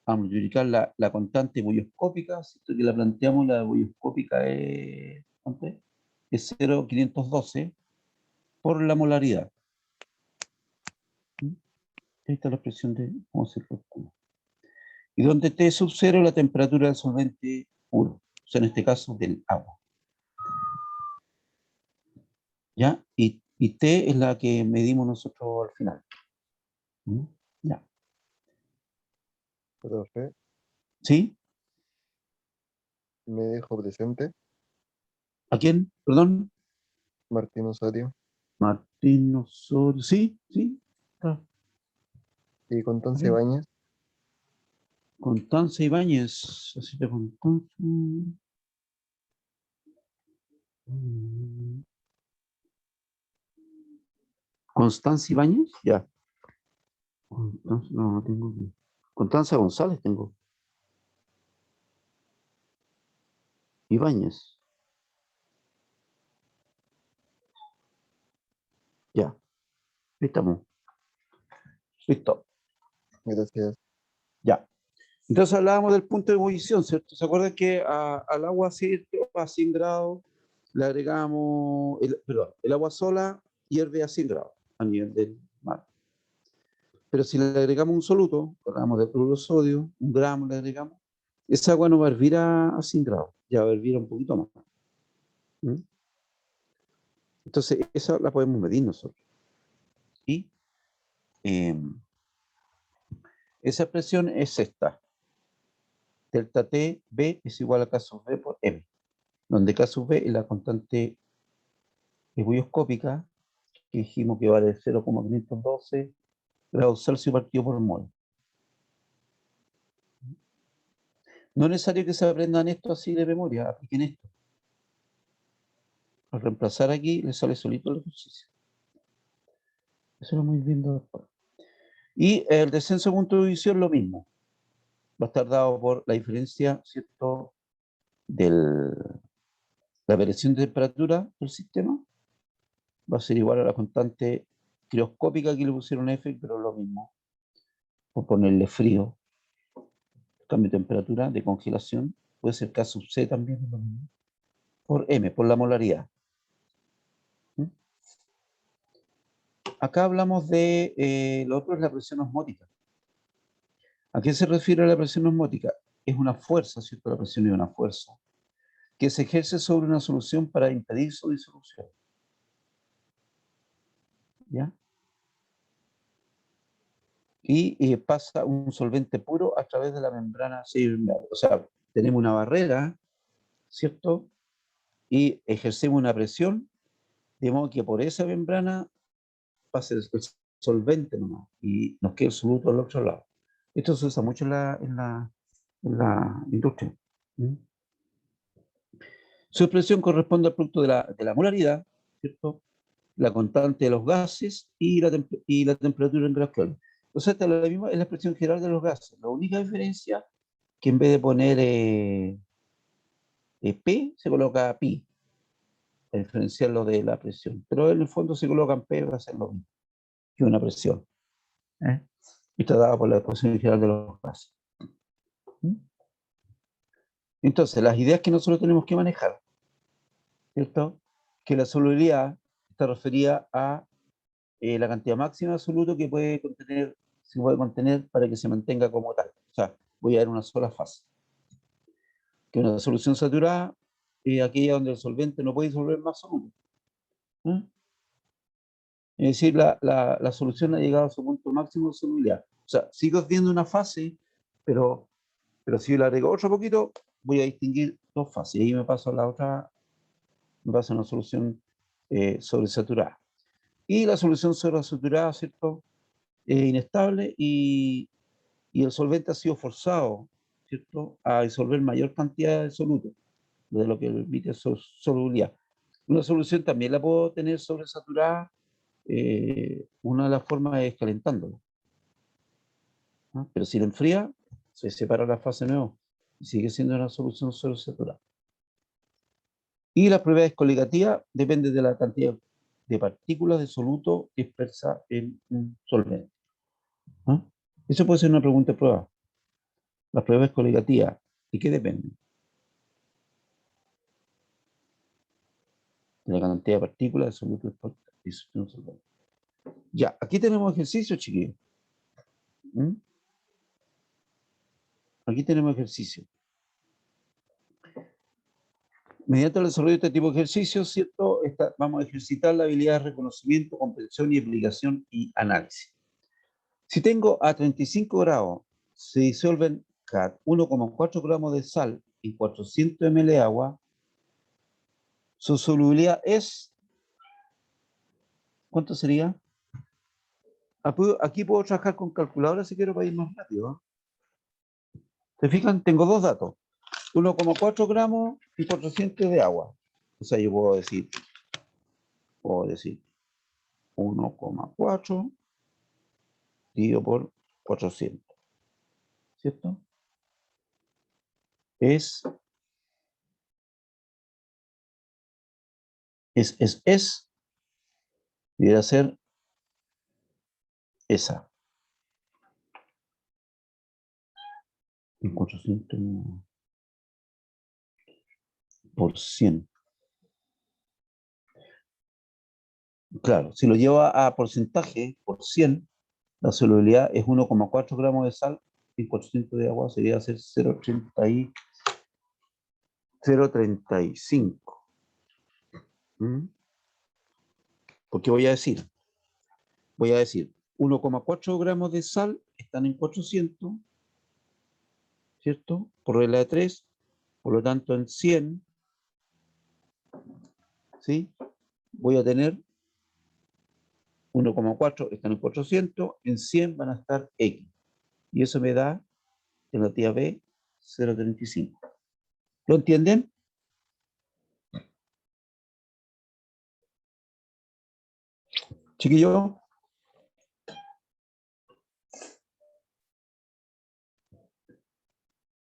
A: A multiplicar la constante boyoscópica, ¿cierto?, que la planteamos, la boyoscópica es, ¿cuánto es? Es 0,512 por la molaridad. Esta es la expresión de cómo se calcula. Y donde T sub 0 la temperatura del solvente puro. O sea, en este caso del agua. ¿Ya? Y T es la que medimos nosotros al final. ¿Mm? Ya.
F: Profe,
A: ¿Sí?
F: me dejo presente.
A: ¿A quién? Perdón.
F: Martín Osorio.
A: Martín Osorio. Sí, sí. Ah,
F: Y Constanza
A: bien.
F: Ibáñez.
A: Constanza Ibáñez. Así te Constanza. Constanza Ibáñez. Ya. Constanza, no tengo. Constanza González tengo. Ibáñez. Ya. Ahí estamos. Listo.
F: Gracias.
A: Ya. Entonces hablábamos del punto de ebullición, ¿cierto? ¿Se acuerdan que al agua a 100 grados le agregamos, perdón, el agua sola hierve a 100 grados a nivel del mar? Pero si le agregamos un soluto, hablamos de cloruro de sodio, 1 gramo le agregamos, esa agua no va a hervir a 100 grados, ya va a hervir un poquito más. ¿Mm? Entonces, esa la podemos medir nosotros. Y esa presión es esta. Delta T, B es igual a K sub B por M, donde K sub B es la constante ebulloscópica, que dijimos que vale 0,512 grados Celsius partido por mol. No es necesario que se aprendan esto así de memoria, apliquen esto. Al reemplazar aquí, les sale solito el ejercicio. Eso lo muy lindo después. Y el descenso de punto de división, lo mismo. Va a estar dado por la diferencia, ¿cierto?, de la variación de temperatura del sistema. Va a ser igual a la constante crioscópica, aquí le pusieron F, pero lo mismo. Por ponerle frío, cambio de temperatura, de congelación, puede ser K sub C también, es lo mismo, por M, por la molaridad. ¿Mm? Acá hablamos de, lo otro es la presión osmótica. ¿A qué se refiere la presión osmótica? Es una fuerza, ¿cierto? La presión es una fuerza que se ejerce sobre una solución para impedir su disolución. ¿Ya? Y pasa un solvente puro a través de la membrana semipermeable. O sea, tenemos una barrera, ¿cierto? Y ejercemos una presión, de modo que por esa membrana pase el solvente nomás y nos queda el soluto al otro lado. Esto se usa mucho en la industria. ¿Mm? Su expresión corresponde al producto de la molaridad, ¿cierto? La constante de los gases y la temperatura en grados Kelvin. O sea, esta es la misma, es la expresión general de los gases. La única diferencia que en vez de poner P, se coloca pi, para diferenciarlo de la presión. Pero en el fondo se coloca en P, va a ser lo mismo que una presión. Y está dada por la ecuación general de los gases. Entonces, las ideas que nosotros tenemos que manejar, ¿cierto? Que la solubilidad está referida a la cantidad máxima de absoluto que se puede contener para que se mantenga como tal. O sea, voy a dar una sola fase. Que una solución saturada es aquella donde el solvente no puede disolver más soluto. ¿Mm? Es decir, la solución ha llegado a su punto máximo de solubilidad. O sea, sigo viendo una fase, pero si yo le agrego otro poquito, voy a distinguir dos fases. Y ahí me paso a la otra, me paso a una solución sobresaturada. Y la solución sobresaturada, ¿cierto?, es inestable y el solvente ha sido forzado, ¿cierto?, a disolver mayor cantidad de soluto, de lo que permite su solubilidad. Una solución también la puedo tener sobresaturada. Una de las formas es calentándola, ¿no? Pero si la enfría, se separa la fase nueva y sigue siendo una solución sobresaturada. Y la propiedad coligativa depende de la cantidad de partículas de soluto dispersas en un solvente. ¿No? Eso puede ser una pregunta de prueba. Las pruebas coligativas, ¿de qué dependen? De la cantidad de partículas de soluto dispersas en un solvente. Ya, aquí tenemos ejercicio, chiquillos. ¿Mm? Aquí tenemos ejercicio. Mediante el desarrollo de este tipo de ejercicios, ¿cierto? Vamos a ejercitar la habilidad de reconocimiento, comprensión y explicación y análisis. Si tengo a 35 grados, se disuelven 1,4 gramos de sal en 400 ml de agua, su solubilidad es, ¿cuánto sería? Aquí puedo trabajar con calculadora si quiero para ir más rápido. ¿Se fijan? Tengo dos datos. 1,4 gramos y 400 de agua. O sea, yo puedo decir 1,4 dividido por 400. ¿Cierto? Debería ser esa. En 400 por 100. Claro, si lo lleva a porcentaje por 100, la solubilidad es 1,4 gramos de sal y 400 de agua, sería hacer 0,35. Porque voy a decir 1,4 gramos de sal están en 400, ¿cierto? Por regla de 3, por lo tanto en 100, ¿sí? Voy a tener 1,4 están en 400, en 100 van a estar X. Y eso me da, alternativa B, 0,35. ¿Lo entienden? Chiquillo.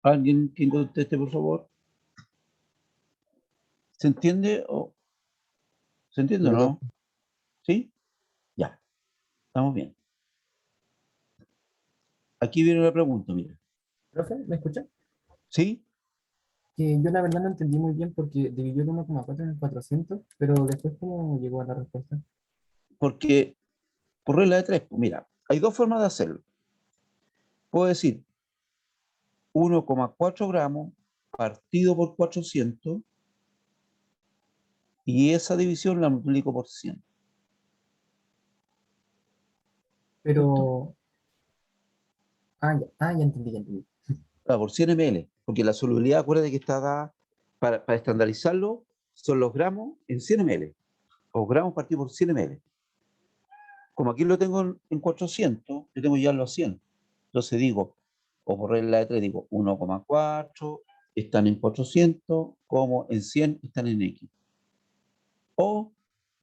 A: ¿Alguien que conteste, por favor? ¿Se entiende o se entiende o no? ¿Sí? Ya. Estamos bien. Aquí viene la pregunta, mira.
C: ¿Profe, me escucha?
A: ¿Sí?
C: Que yo la verdad no entendí muy bien porque dividió el 1,4 en el 400, pero después cómo llegó a la respuesta.
A: Porque por regla de 3, pues mira, hay dos formas de hacerlo. Puedo decir 1,4 gramos partido por 400 y esa división la multiplico por 100.
C: Pero, ya entendí, ya entendí.
A: Por 100 ml, porque la solubilidad, acuérdate que está dada, para estandarizarlo, son los gramos en 100 ml, o gramos partido por 100 ml. Como aquí lo tengo en 400, yo tengo ya los 100. Entonces digo, o por regla de 3, digo 1,4 están en 400, como en 100 están en X. O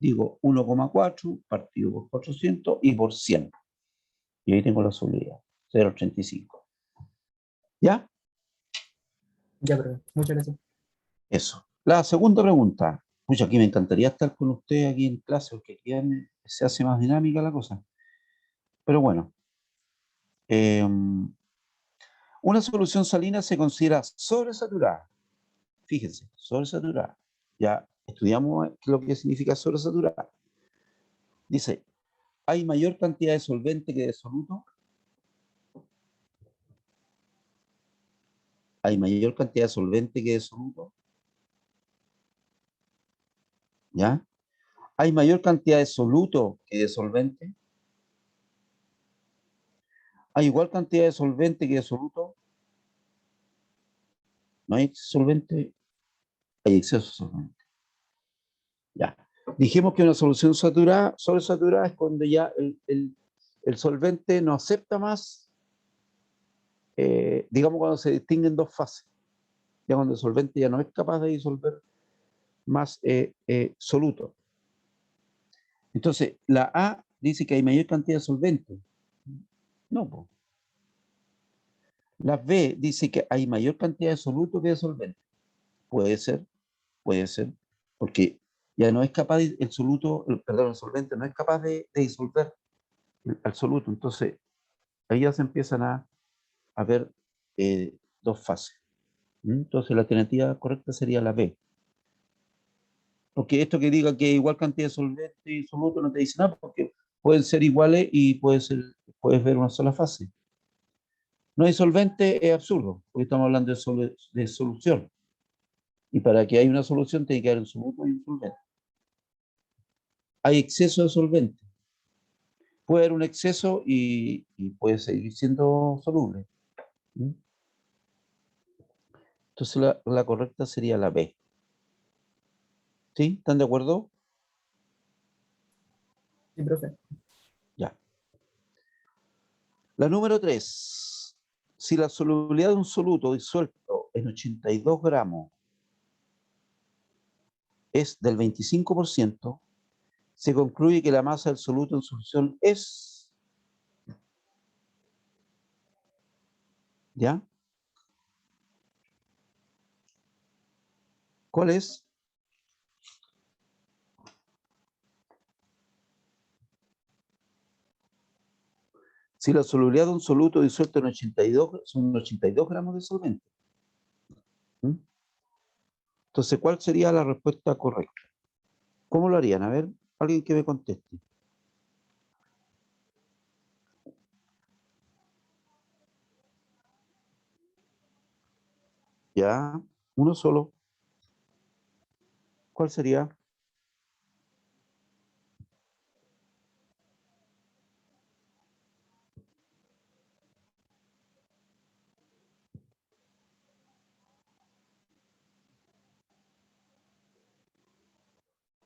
A: digo 1,4 partido por 400 y por 100. Y ahí tengo la solubilidad, 0,35. ¿Ya?
C: Ya, profe, muchas gracias.
A: Eso. La segunda pregunta. Pucha, aquí me encantaría estar con usted aquí en clase, porque aquí se hace más dinámica la cosa. Pero bueno. Una solución salina se considera sobresaturada. Fíjense, sobresaturada. Ya estudiamos lo que significa sobresaturada. Dice, ¿hay mayor cantidad de solvente que de soluto? ¿Hay mayor cantidad de solvente que de soluto? ¿Ya? ¿Hay mayor cantidad de soluto que de solvente? ¿Hay igual cantidad de solvente que de soluto? ¿No hay solvente? Hay exceso de solvente. Ya. Dijimos que una solución sobresaturada es cuando ya el solvente no acepta más, digamos cuando se distinguen dos fases. Ya cuando el solvente ya no es capaz de disolver más soluto. Entonces, la A dice que hay mayor cantidad de solvente. No, po. La B dice que hay mayor cantidad de soluto que de solvente. Puede ser, porque ya no es capaz, el solvente no es capaz de disolver al soluto. Entonces, ahí ya se empiezan a ver dos fases. Entonces, la alternativa correcta sería la B. Porque esto que diga que igual cantidad de solvente y soluto no te dice nada, porque pueden ser iguales y puedes ver una sola fase. No hay solvente, es absurdo, porque estamos hablando de solución. Y para que haya una solución tiene que haber un soluto y un solvente. Hay exceso de solvente. Puede haber un exceso y puede seguir siendo soluble. ¿Mm? Entonces la correcta sería la B. ¿Sí? ¿Están de acuerdo?
C: Sí, profe.
A: Ya. La número 3. Si la solubilidad de un soluto disuelto en 82 gramos es del 25%, se concluye que la masa del soluto en solución es... ¿Ya? ¿Cuál es? Si la solubilidad de un soluto disuelto en 82, son 82 gramos de solvente. ¿Mm? Entonces, ¿cuál sería la respuesta correcta? ¿Cómo lo harían? A ver, alguien que me conteste. Ya, uno solo. ¿Cuál sería?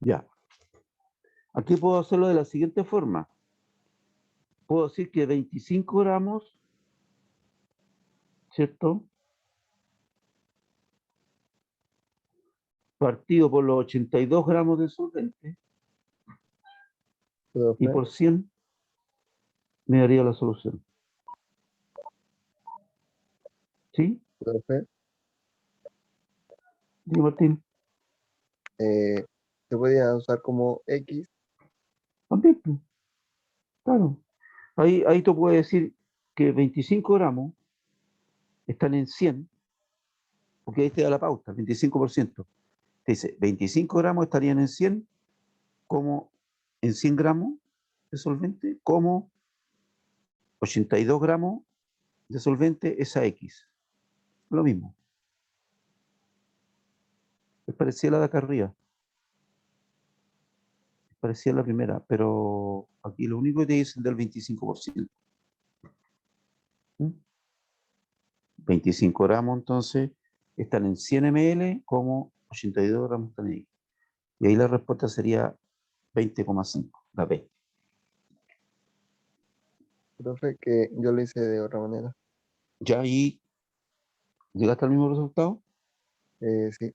A: Ya. Aquí puedo hacerlo de la siguiente forma. Puedo decir que 25 gramos, ¿cierto? Partido por los 82 gramos de solvente y
F: Profe,
A: por 100 me daría la solución. ¿Sí?
F: profe,
A: Dime, Martín.
F: se podía usar como X,
A: También, pues, claro. Ahí tú puedes decir que 25 gramos están en 100, porque ahí te da la pauta, 25%. Te dice, 25 gramos estarían en 100, como en 100 gramos de solvente, como 82 gramos de solvente es a X. Lo mismo. Es parecida a la de acá arriba. Es parecida a la primera, pero aquí lo único que te dicen del 25%. ¿Mm? 25 gramos entonces están en 100 ml, como 82 gramos están ahí. Y ahí la respuesta sería 20,5, la B.
F: profe, que yo lo hice de otra manera.
A: Ya ahí llegaste al mismo resultado.
F: Sí,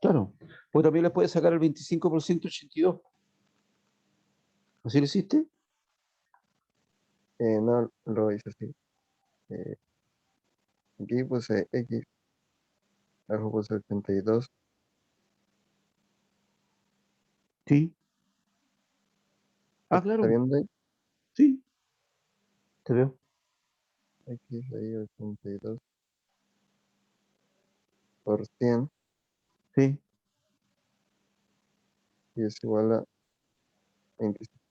A: Claro. Pues también le puedes sacar el 25% 82. ¿Así lo hiciste?
F: no lo hice así. Eh, Aquí puse X, abajo puse 82.
A: Sí. Ah,
F: ¿Está
A: claro.
F: viendo ahí?
A: Sí. Te veo.
F: X ahí 82 por 100
A: Sí.
F: y es igual a 25.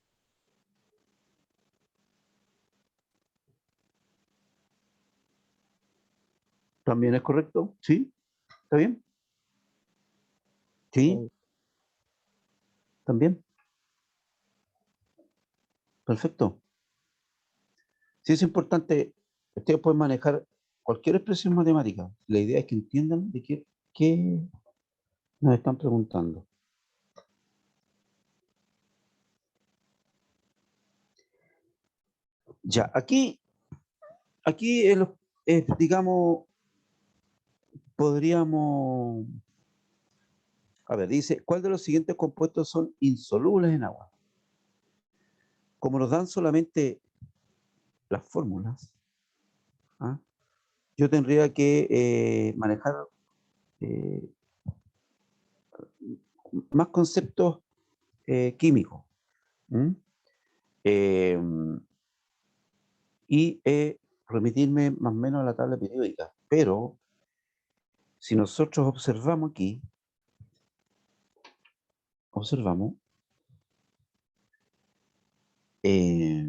A: ¿También es correcto? Sí. ¿Está bien? Sí. ¿También? Perfecto. Sí, es importante. Ustedes pueden manejar cualquier expresión matemática. La idea es que entiendan de qué nos están preguntando. Ya, aquí digamos, podríamos, a ver, dice, ¿cuál de los siguientes compuestos son insolubles en agua? Como nos dan solamente las fórmulas, ¿ah? Yo tendría que manejar eh, más conceptos químicos. ¿Mm? Eh, y remitirme más o menos a la tabla periódica. Pero si nosotros observamos aquí, observamos, eh,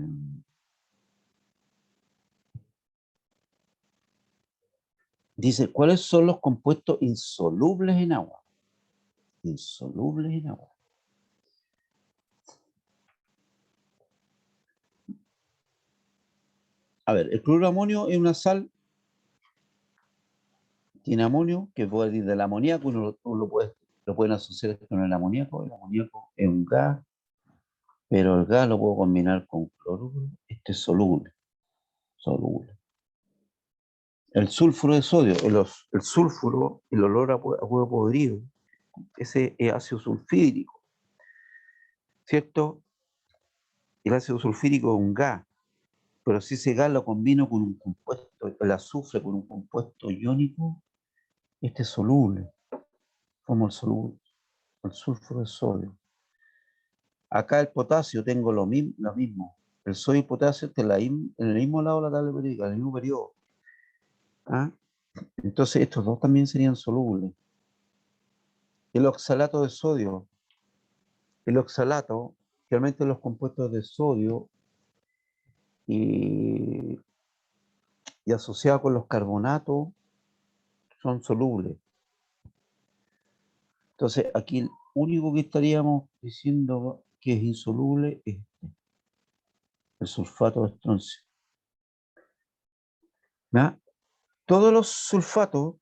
A: dice, ¿cuáles son los compuestos insolubles en agua? insolubles en agua. A ver, el cloruro de amonio es una sal, tiene amonio, que puede ir del amoníaco, uno lo pueden asociar con el amoníaco. El amoníaco es un gas, pero el gas lo puedo combinar con cloruro. Este es soluble. El sulfuro de sodio, el sulfuro, el olor a huevo podrido, ese es ácido sulfídrico, ¿cierto? El ácido sulfídrico es un gas, pero si ese gas lo combino con un compuesto, el azufre con un compuesto iónico, este es soluble, como el sulfuro de sodio. Acá el potasio tengo lo mismo. El sodio y el potasio están en el mismo lado de la tabla periódica, en el mismo periodo. ¿Ah? Entonces estos dos también serían solubles. El oxalato de sodio. El oxalato, realmente los compuestos de sodio y asociados con los carbonatos son solubles. Entonces aquí el único que estaríamos diciendo que es insoluble es el sulfato de estroncio. ¿Ya? Todos los sulfatos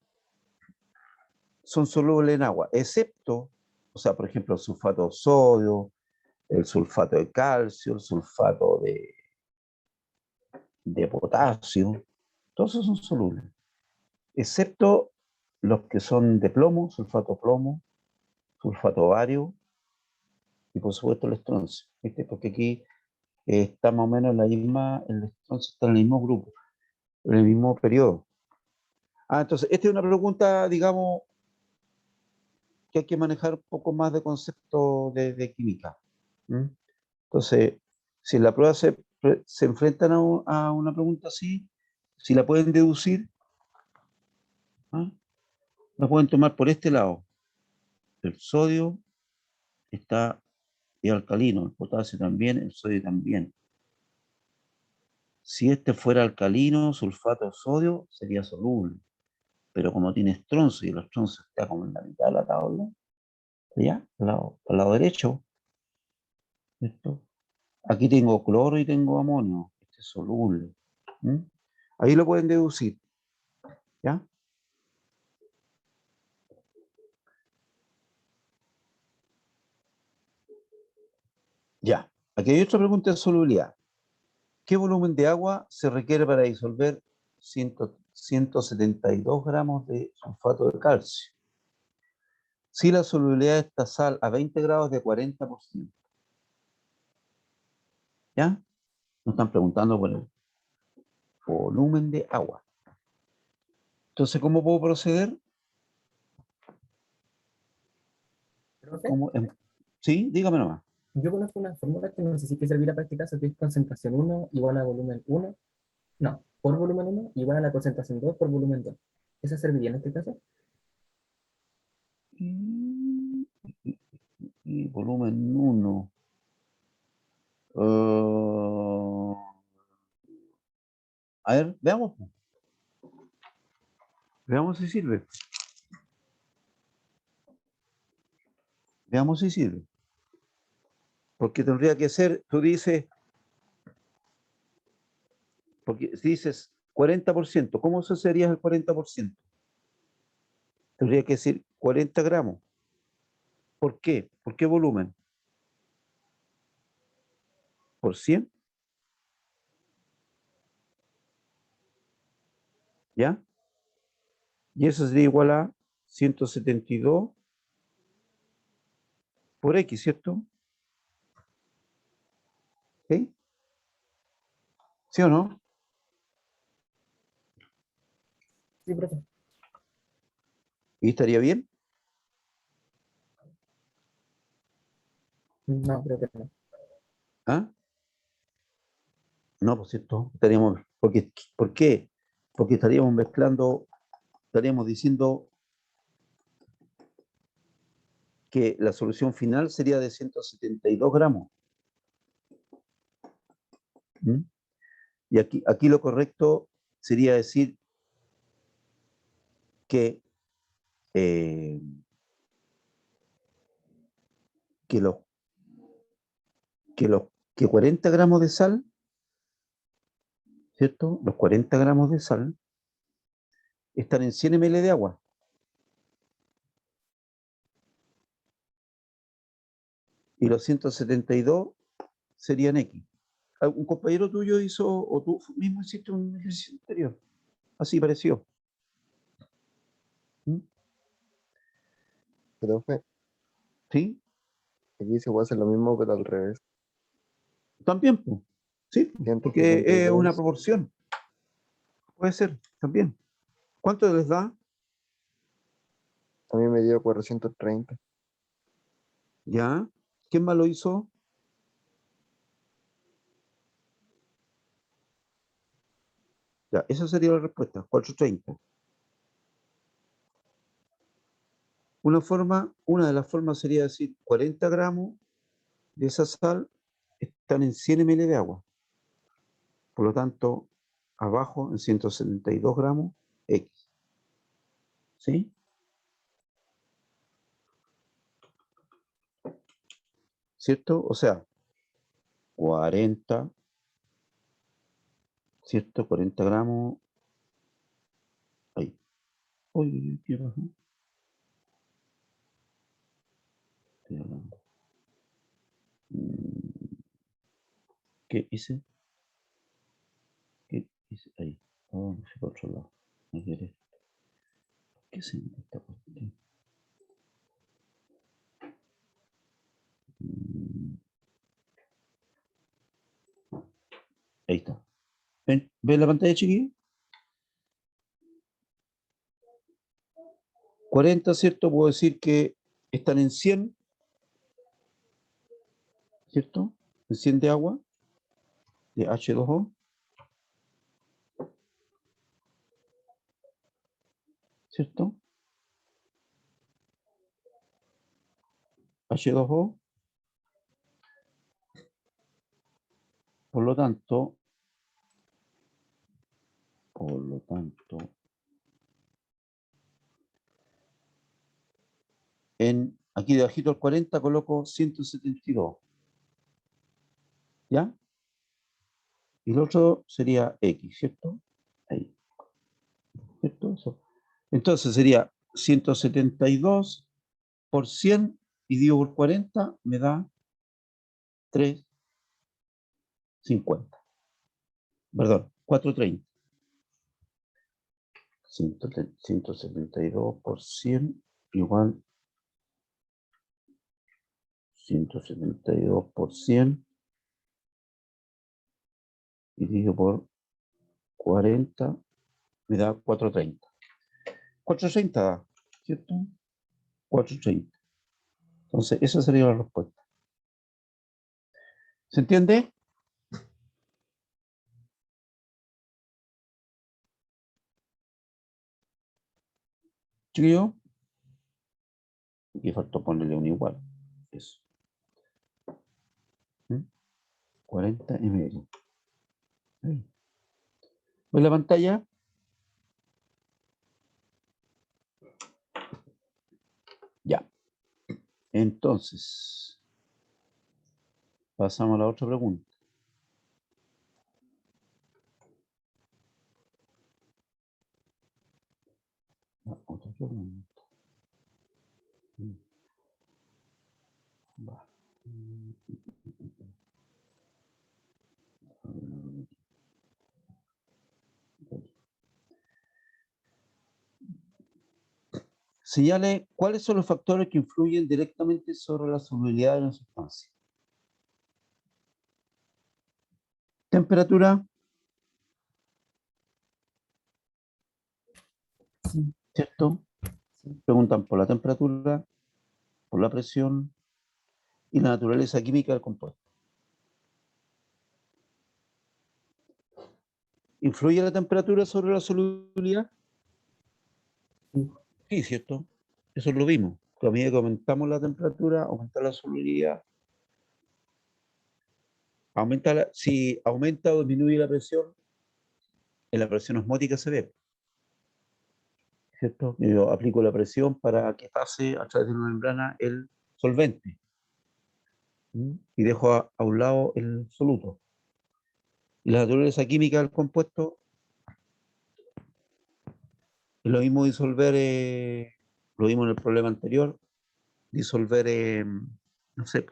A: son solubles en agua, excepto, o sea, por ejemplo, el sulfato de sodio, el sulfato de calcio, el sulfato de potasio, todos esos son solubles, excepto los que son de plomo, sulfato bario y por supuesto el estroncio, ¿viste? Porque aquí está más o menos en la misma, el estroncio está en el mismo grupo, en el mismo periodo. Entonces, esta es una pregunta, digamos, que hay que manejar un poco más de concepto de química. Entonces, si en la prueba se enfrentan a una pregunta así, si la pueden deducir, la pueden tomar por este lado. El sodio está alcalino, el potasio también, el sodio también. Si este fuera alcalino, sulfato de sodio, sería soluble. Pero como tiene estroncio y el estroncio está como en la mitad de la tabla, ¿ya? Al lado derecho. ¿Esto? Aquí tengo cloro y tengo amonio. Este es soluble. Ahí lo pueden deducir. ¿Ya? Ya. Aquí hay otra pregunta de solubilidad. ¿Qué volumen de agua se requiere para disolver 172 gramos de sulfato de calcio? Si la solubilidad de esta sal a 20 grados es de 40%. ¿Ya? Nos están preguntando por el volumen de agua. Entonces, ¿cómo puedo proceder?
C: ¿Profe?
A: Sí, dígame nomás.
C: Yo conozco una fórmula que no sé si que servirá para este caso, que es concentración 1 igual a volumen 1. No, por volumen 1 igual a la concentración 2 por volumen 2. ¿Esa serviría en este caso?
A: Y volumen 1. A ver, veamos. Veamos si sirve. Veamos si sirve. Porque tendría que ser, tú dices, porque si dices 40%, ¿cómo se sería el 40%? Tendría que decir 40 gramos. ¿Por qué? ¿Por qué volumen? ¿Por 100? ¿Ya? Y eso sería igual a 172 por X, ¿cierto? ¿Ok? ¿Sí o no?
C: Sí, profe.
A: ¿Y estaría bien?
C: No, creo que no.
A: ¿Ah? No, por cierto, estaríamos, ¿por qué? Porque estaríamos mezclando, estaríamos diciendo que la solución final sería de 172 gramos. Y aquí lo correcto sería decir que que los que 40 gramos de sal, ¿cierto? Los 40 gramos de sal están en 100 ml de agua. Y los 172 serían X. Un compañero tuyo hizo, o tú mismo hiciste un ejercicio anterior. Así pareció. ¿Mm?
F: Profe,
A: ¿Sí?
F: aquí se puede hacer lo mismo, pero al revés.
A: También, pues. Sí, porque es una
F: 172.
A: proporción. Puede ser, también. ¿Cuánto les da?
F: A mí me dio 430.
A: ¿Ya? ¿Quién más lo hizo? Ya, esa sería la respuesta, 430. Una de las formas sería decir 40 gramos de esa sal están en 100 ml de agua. Por lo tanto, abajo en 172 gramos, X. ¿Sí? ¿Cierto? O sea, 40, ¿cierto? 40 gramos. Ahí. Uy, ¿qué pasó? Estoy hablando. ¿Qué hice? ¿Qué hice? Ahí. Oh, me fui para otro lado. No quiero esto. ¿Qué se me esta cuestión? Ahí está. ¿Ven la pantalla, chiquillo? 40, ¿cierto? Puedo decir que están en 100, ¿cierto? En 100 de agua, de H2O, ¿cierto? H2O, por lo tanto, aquí debajito del 40 coloco 172, ¿ya? Y el otro sería X, ¿cierto? Ahí, ¿cierto? Eso. Entonces sería 172 por 100 y dividido por 40 me da 350. Perdón, 430. 172 por 100 igual 172 por 100 y dividido por 40 me da 430. 430 da, ¿cierto? 430. Entonces, esa sería la respuesta. ¿Se entiende? Chiquillo. Aquí faltó ponerle un igual. Eso. 40 ml. ¿Ven la pantalla? Ya. Entonces, pasamos a la otra pregunta. Otra pregunta. Va. Señale cuáles son los factores que influyen directamente sobre la solubilidad de una sustancia. Temperatura,
C: Sí,
A: ¿cierto?
C: sí.
A: Preguntan por la temperatura, por la presión y la naturaleza química del compuesto. ¿Influye la temperatura sobre la solubilidad?
C: Sí.
A: Sí, ¿cierto? Eso lo vimos. Que a medida que aumentamos la temperatura, aumenta la solubilidad. Si aumenta o disminuye la presión, en la presión osmótica se ve, ¿cierto? Yo aplico la presión para que pase a través de una membrana el solvente. Y dejo a un lado el soluto. Y la naturaleza química del compuesto es lo mismo disolver, lo vimos en el problema anterior, disolver, no sé,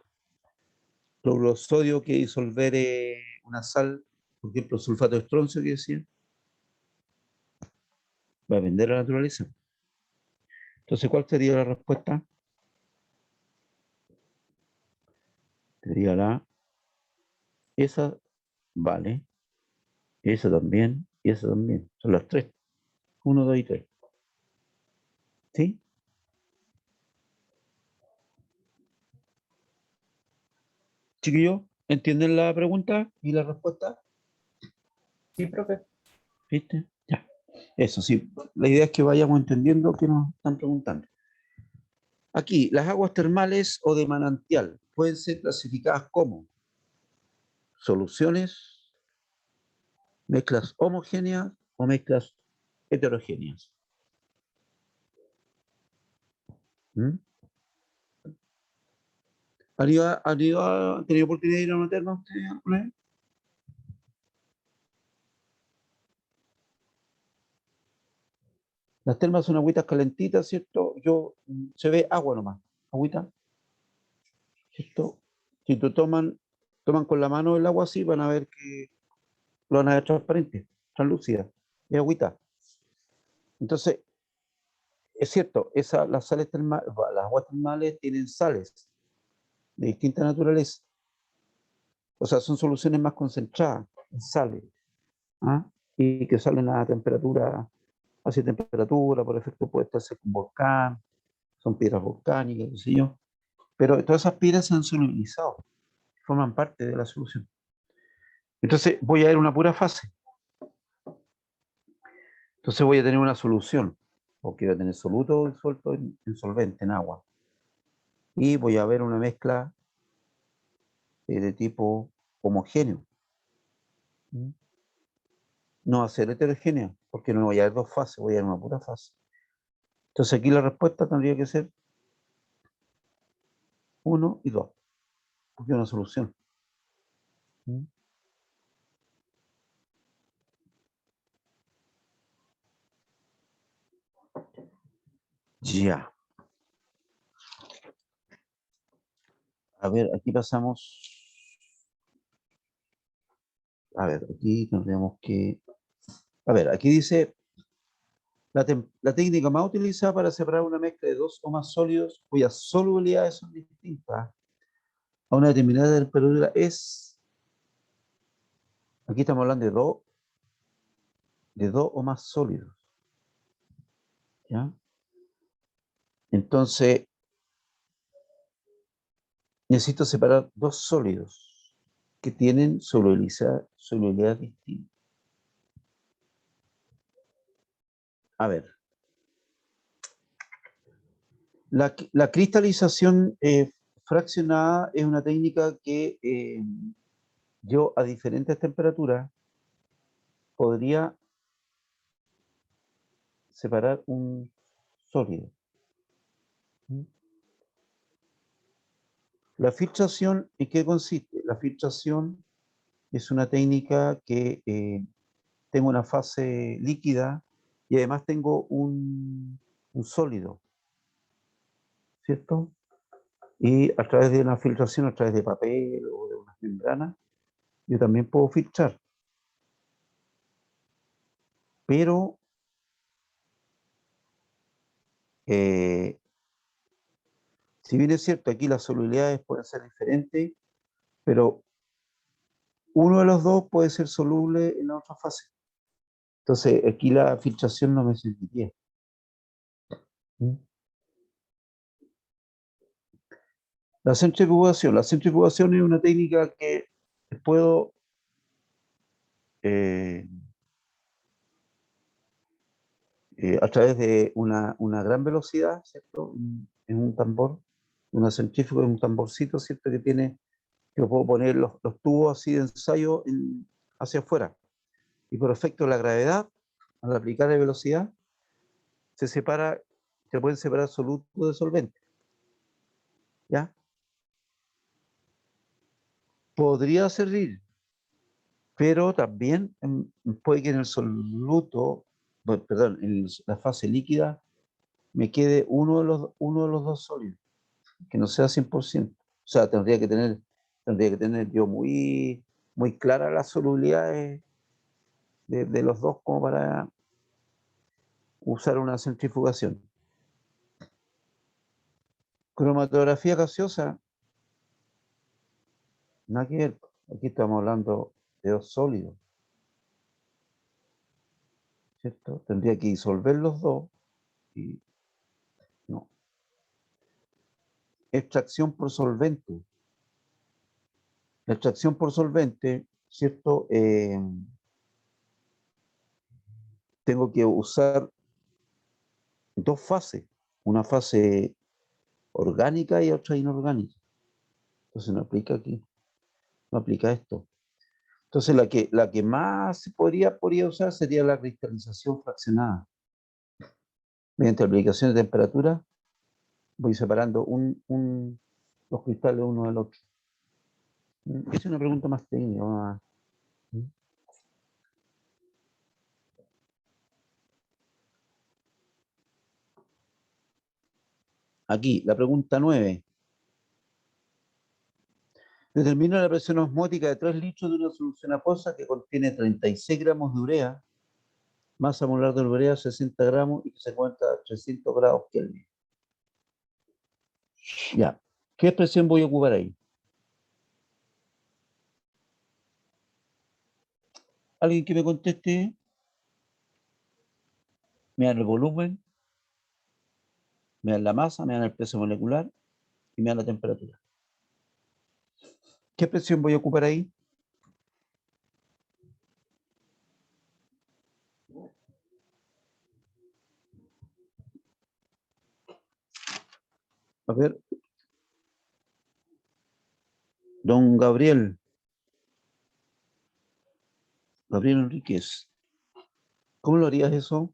A: cloruro de sodio que disolver una sal, por ejemplo, sulfato de estroncio que decía, va a depender de la naturaleza. Entonces, ¿cuál sería la respuesta? Sería la, esa vale, esa también, y esa también. Son las tres. 1, 2 y 3. ¿Sí? Chiquillos, ¿entienden la pregunta y la respuesta?
C: Sí, profe.
A: ¿Viste? Ya. Eso sí, la idea es que vayamos entendiendo qué nos están preguntando. Aquí, las aguas termales o de manantial pueden ser clasificadas como soluciones, mezclas homogéneas o mezclas heterogéneas. ¿Mm? ¿Han tenido oportunidad de ir a una terma ustedes alguna vez? Las termas son agüitas calentitas, ¿cierto? Se ve agua nomás, agüita, ¿cierto? Si tú toman con la mano el agua así, van a ver que lo van a ver transparente, translúcida, es agüita. Entonces, es cierto, las sales termales, las aguas termales tienen sales de distinta naturaleza. O sea, son soluciones más concentradas en sales, ¿ah? Y que salen a temperatura, hacia temperatura, por efecto puede estar cerca de un volcán, son piedras volcánicas, qué sé yo. Pero todas esas piedras se han solubilizado, forman parte de la solución. Entonces voy a ver una pura fase. Entonces voy a tener una solución, porque voy a tener soluto disuelto en solvente, en agua. Y voy a ver una mezcla de tipo homogéneo. No va a ser heterogénea, porque no voy a ver dos fases, voy a ver una pura fase. Entonces aquí la respuesta tendría que ser 1 y 2, porque es una solución. Ya. A ver, aquí pasamos. A ver, aquí tendríamos que. A ver, aquí dice la técnica más utilizada para separar una mezcla de dos o más sólidos cuyas solubilidades son distintas a una determinada temperatura es. Aquí estamos hablando de dos o más sólidos. ¿Ya? Entonces, necesito separar dos sólidos que tienen solubilidad distinta. A ver, la cristalización fraccionada es una técnica que yo a diferentes temperaturas podría separar un sólido. La filtración, ¿en qué consiste? La filtración es una técnica que tengo una fase líquida y además tengo un sólido, ¿cierto? Y a través de una filtración, a través de papel o de unas membranas, yo también puedo filtrar. Pero si bien es cierto, aquí las solubilidades pueden ser diferentes, pero uno de los dos puede ser soluble en la otra fase. Entonces, aquí la filtración no me serviría. La centrifugación. La centrifugación es una técnica que puedo a través de una gran velocidad, ¿cierto? En un tambor, una centrífuga, un tamborcito, ¿cierto? Que puedo poner los tubos así de ensayo hacia afuera. Y por efecto de la gravedad, al aplicar la velocidad, se pueden separar solutos de solvente. ¿Ya? podría servir, pero también puede que en el soluto, perdón, en la fase líquida, me quede uno de los dos sólidos, que no sea 100%. O sea, tendría que tener yo muy clara las solubilidades de los dos como para usar una centrifugación. Cromatografía gaseosa, nada que ver. Aquí estamos hablando de dos sólidos, ¿cierto? Tendría que disolver los dos y no. Extracción por solvente. La extracción por solvente, ¿cierto? Tengo que usar dos fases, una fase orgánica y otra inorgánica. Entonces no aplica aquí, no aplica esto. Entonces la que más se podría usar sería la cristalización fraccionada. Mediante aplicación de temperatura voy separando los cristales uno del otro. Es una pregunta más técnica. Aquí, la pregunta 9. Determina la presión osmótica de 3 litros de una solución acuosa que contiene 36 gramos de urea, masa molar de urea 60 gramos y que se encuentra a 300 grados Kelvin. Ya. ¿Qué expresión voy a ocupar ahí? ¿Alguien que me conteste? Me dan el volumen, me dan la masa, me dan el peso molecular y me dan la temperatura. ¿Qué expresión voy a ocupar ahí? A ver. Don Gabriel Enríquez. ¿Cómo lo harías eso?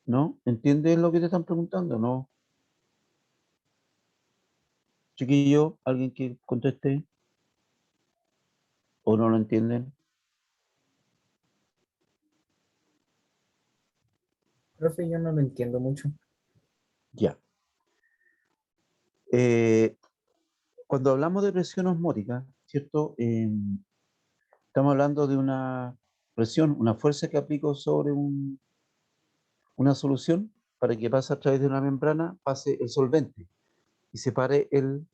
A: ¿No? ¿Entiendes lo que te están preguntando? ¿No? Chiquillo, ¿alguien que conteste? ¿O no lo entienden?
C: Profe, yo no lo entiendo mucho.
A: Ya. Cuando hablamos de presión osmótica, ¿cierto? Estamos hablando de una presión, una fuerza que aplico sobre una solución para que pase a través de una membrana, pase el solvente y separe el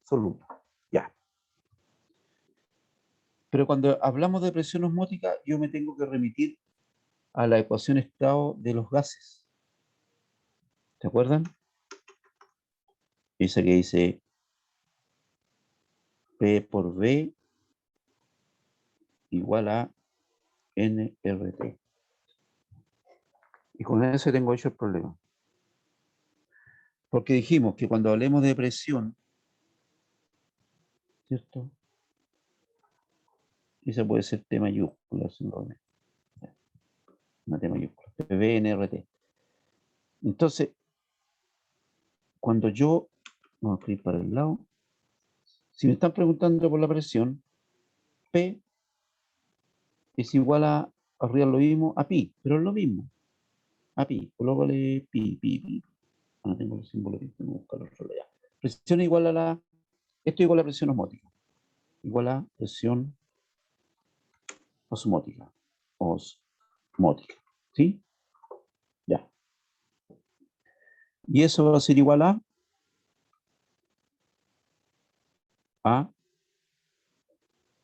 A: soluto. Ya. Pero cuando hablamos de presión osmótica, yo me tengo que remitir a la ecuación estado de los gases. ¿Se acuerdan? Esa que dice P por V igual a nRT. Y con eso tengo hecho el problema. Porque dijimos que cuando hablemos de presión, ¿cierto? Esa puede ser T mayúscula, una T mayúscula, PV, nRT. Entonces, cuando yo, vamos a escribir para el lado, si me están preguntando por la presión, P es igual a, arriba lo mismo, a pi, pero es lo mismo, a pi, colócale pi. No tengo el símbolo que tengo que buscarlo ya. Presión igual a esto igual a presión osmótica, igual a presión osmótica, ¿sí? Ya. Y eso va a ser igual a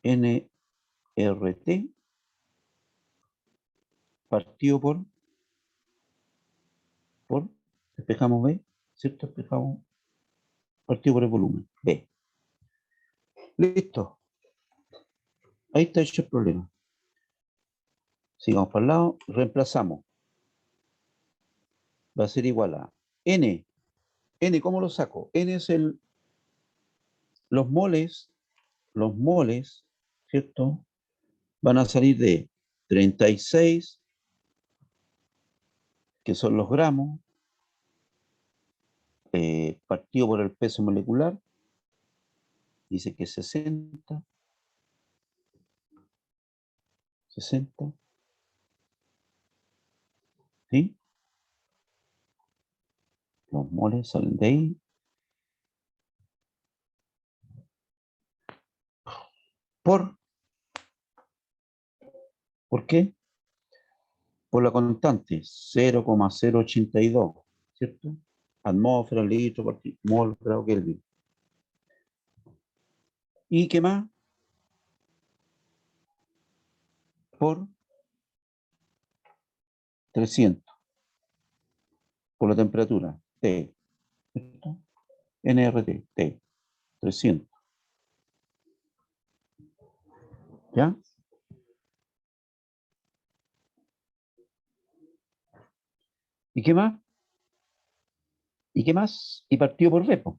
A: nRT partido por, despejamos B, ¿cierto? Despejamos partido por el volumen, B. Listo. Ahí está hecho el problema. Sigamos para el lado, reemplazamos. Va a ser igual a N. N, ¿cómo lo saco? N es los moles, ¿cierto? Van a salir de 36, que son los gramos, partido por el peso molecular, dice que 60. 60. ¿Sí? Los moles salen de ahí. ¿Por qué? Por la constante 0,082, ¿cierto? Atmósfera, litro, mol, grado Kelvin. ¿Y qué más? Por 300. Por la temperatura, T, ¿cierto? NRT, T, 300. ¿Ya? ¿Y qué más? ¿Y qué más? Y partido por V, po.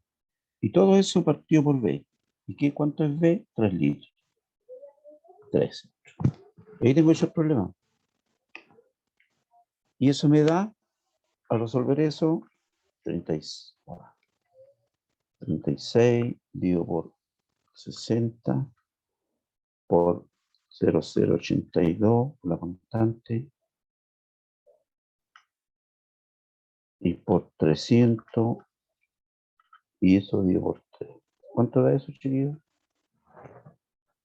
A: Y todo eso partido por V. ¿Y cuánto es V? 3 litros. 3. Ahí tengo esos problemas. Y eso me da, al resolver eso, 36. 36 dividido por 60 por 0,082, la constante, y por 300, y eso dividido por 3. ¿Cuánto da eso, chiquillos?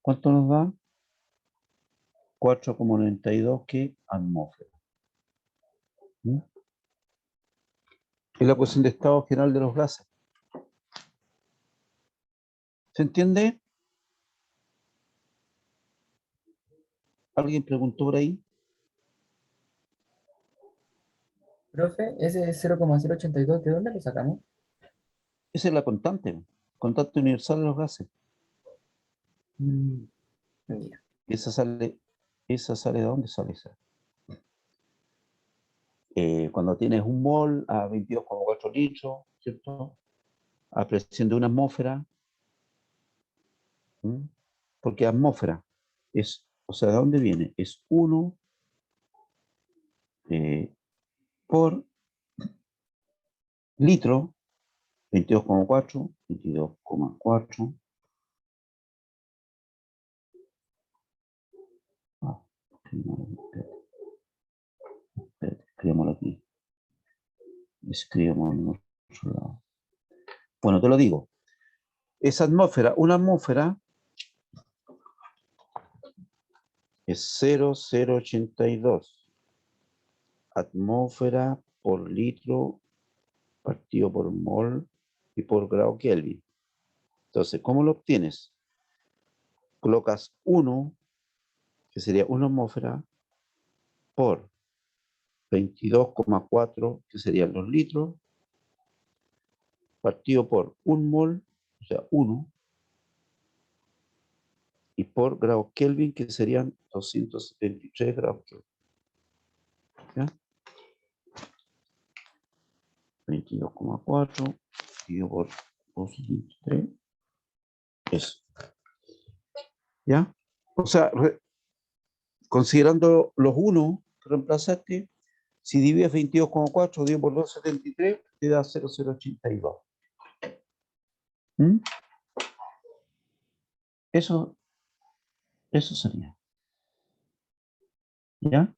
A: ¿Cuánto nos da? 4,92 que atmósfera. ¿Mm? Es la ecuación de estado general de los gases. ¿Se entiende? ¿Alguien preguntó por ahí?
C: Profe, ese 0,082, ¿de dónde lo sacamos?
A: Esa es la constante universal de los gases.
C: Ya.
A: Esa sale ¿de dónde sale esa? Cuando tienes un mol a 22,4 litros, ¿cierto? A presión de una atmósfera. ¿Mm? Porque atmósfera es, o sea, ¿de dónde viene? Es 1 por litro, 22,4, 22,4. Ah, escribámoslo aquí. Escribámoslo en otro lado. Bueno, te lo digo. Esa atmósfera, una atmósfera es 0,082 atmósfera por litro partido por mol y por grado Kelvin. Entonces, ¿cómo lo obtienes? Colocas 1, que sería una atmósfera, por 22,4, que serían los litros, partido por un mol, o sea, 1, y por grados Kelvin, que serían 273 grados Kelvin. ¿Ya? 22,4 dividido por 273. Eso. ¿Ya? O sea, considerando los 1 que reemplazaste, si divides 22,4 dividido por 273, te da 0,082. ¿Mm? Eso sería. ¿Ya?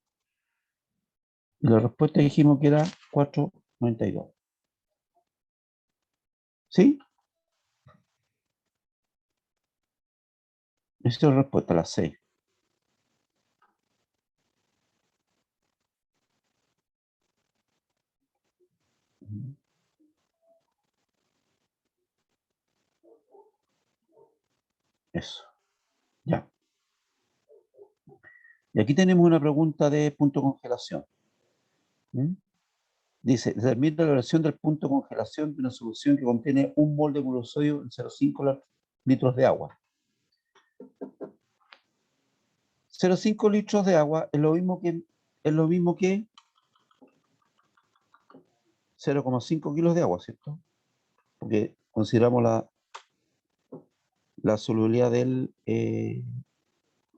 A: Y la respuesta dijimos que era 4,92. ¿Sí? Esa es la respuesta, la 6. Eso. Ya. Y aquí tenemos una pregunta de punto de congelación. ¿Mm? Dice, determina la relación del punto de congelación de una solución que contiene 1 mol de glucosodio en 0,5 litros de agua. 0,5 litros de agua es lo mismo que 0,5 kilos de agua, ¿cierto? Porque consideramos la solubilidad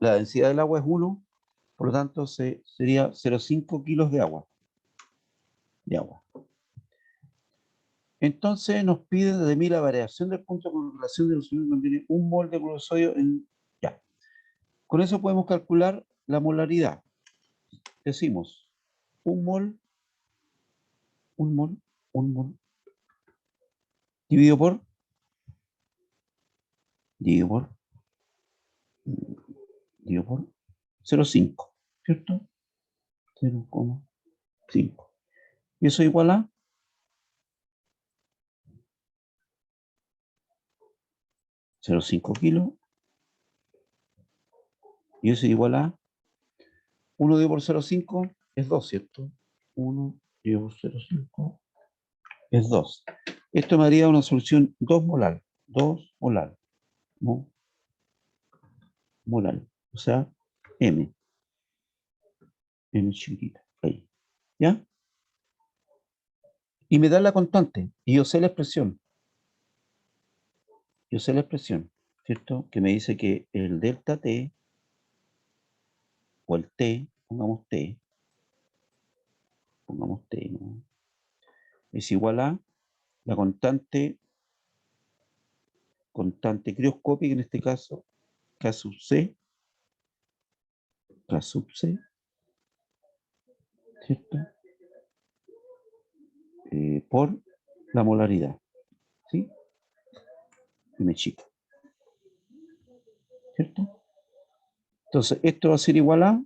A: la densidad del agua es 1, por lo tanto sería 0,5 kilos de agua. Entonces nos piden de mí la variación del punto de congelación de los sólidos que contiene 1 mol de cloruro de sodio en... Ya. Con eso podemos calcular la molaridad. Decimos 1 mol, 1 mol, 1 mol, dividido por 0,5, ¿cierto? 0,5. Y eso igual a 0,5 kilos. Y eso igual a 1 dividido por 0,5 es 2, ¿cierto? 1 dividido por 0,5 es 2. Esto me daría una solución 2 molar. 2 molar. Molar. O sea, M. M chiquitita. Ahí. ¿Ya? Y me da la constante. Y yo sé la expresión. Yo sé la expresión, ¿cierto? Que me dice que el delta T, o el T, pongamos T, ¿no? Es igual a la constante crioscópica, en este caso, K sub C, ¿cierto? Por la molaridad, ¿sí? M chica, ¿cierto? Entonces, esto va a ser igual a,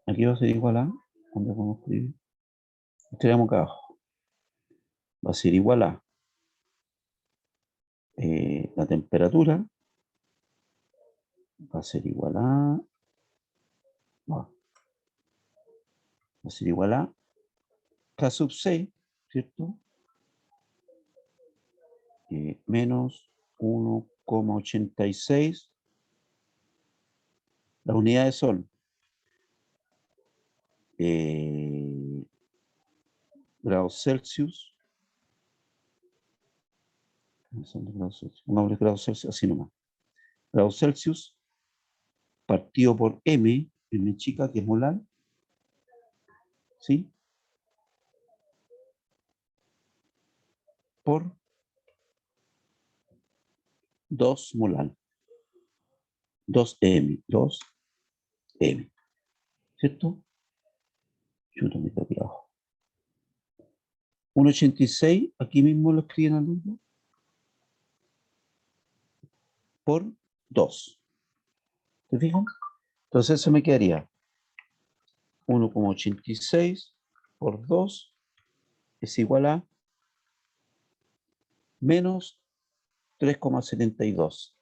A: aquí va a ser igual a, ¿dónde podemos escribir? Estiramos acá abajo. Va a ser igual a la temperatura, va a ser igual a, va a ser igual a K sub C, ¿cierto? Menos 1,86. Las unidades son grados Celsius. No son de grados Celsius. Pongámosle grados Celsius, así nomás. Grados Celsius partido por M chica, que es molar. ¿Sí? Por 2 molar. 2M. ¿Cierto? Chuta, me quedo aquí abajo. 1,86, aquí mismo lo escriben al mismo. Por 2. ¿Te fijan? Entonces eso me quedaría 1,86 por 2 es igual a menos 3,72.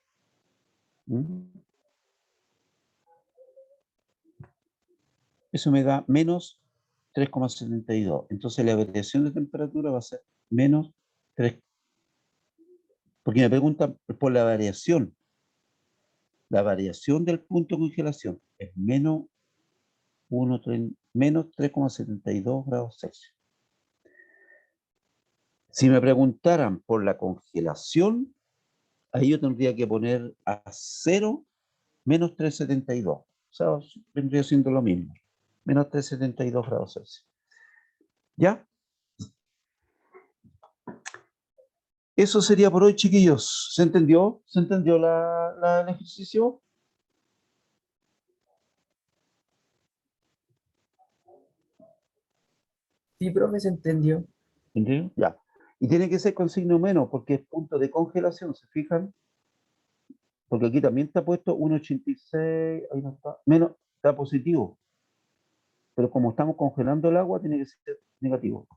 A: Eso me da menos 3,72. Entonces la variación de temperatura va a ser menos 3. Porque me preguntan por la variación. La variación del punto de congelación es menos 3,72 grados Celsius. Si me preguntaran por la congelación, ahí yo tendría que poner a 0 menos 3,72. O sea, vendría siendo lo mismo. Menos 3,72 grados Celsius. ¿Ya? Eso sería por hoy, chiquillos. ¿Se entendió? ¿Se entendió el ejercicio?
C: Sí, profe, se entendió.
A: ¿Entendió? Ya. Y tiene que ser con signo menos, porque es punto de congelación, ¿se fijan? Porque aquí también está puesto 1,86, ahí no está, menos, está positivo. Pero como estamos congelando el agua, tiene que ser negativo.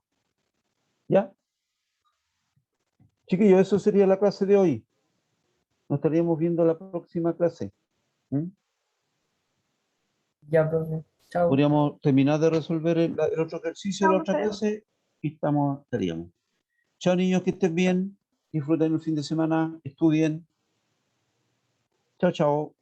A: ¿Ya? Chiquillos, eso sería la clase de hoy. Nos estaríamos viendo la próxima clase.
C: Ya, profe. Chao.
A: Podríamos terminar de resolver el otro ejercicio de la otra
B: Vamos a ver.
A: clase y estaríamos. Chao, niños, que estén bien. Disfruten el fin de semana. Estudien. Chao, chao.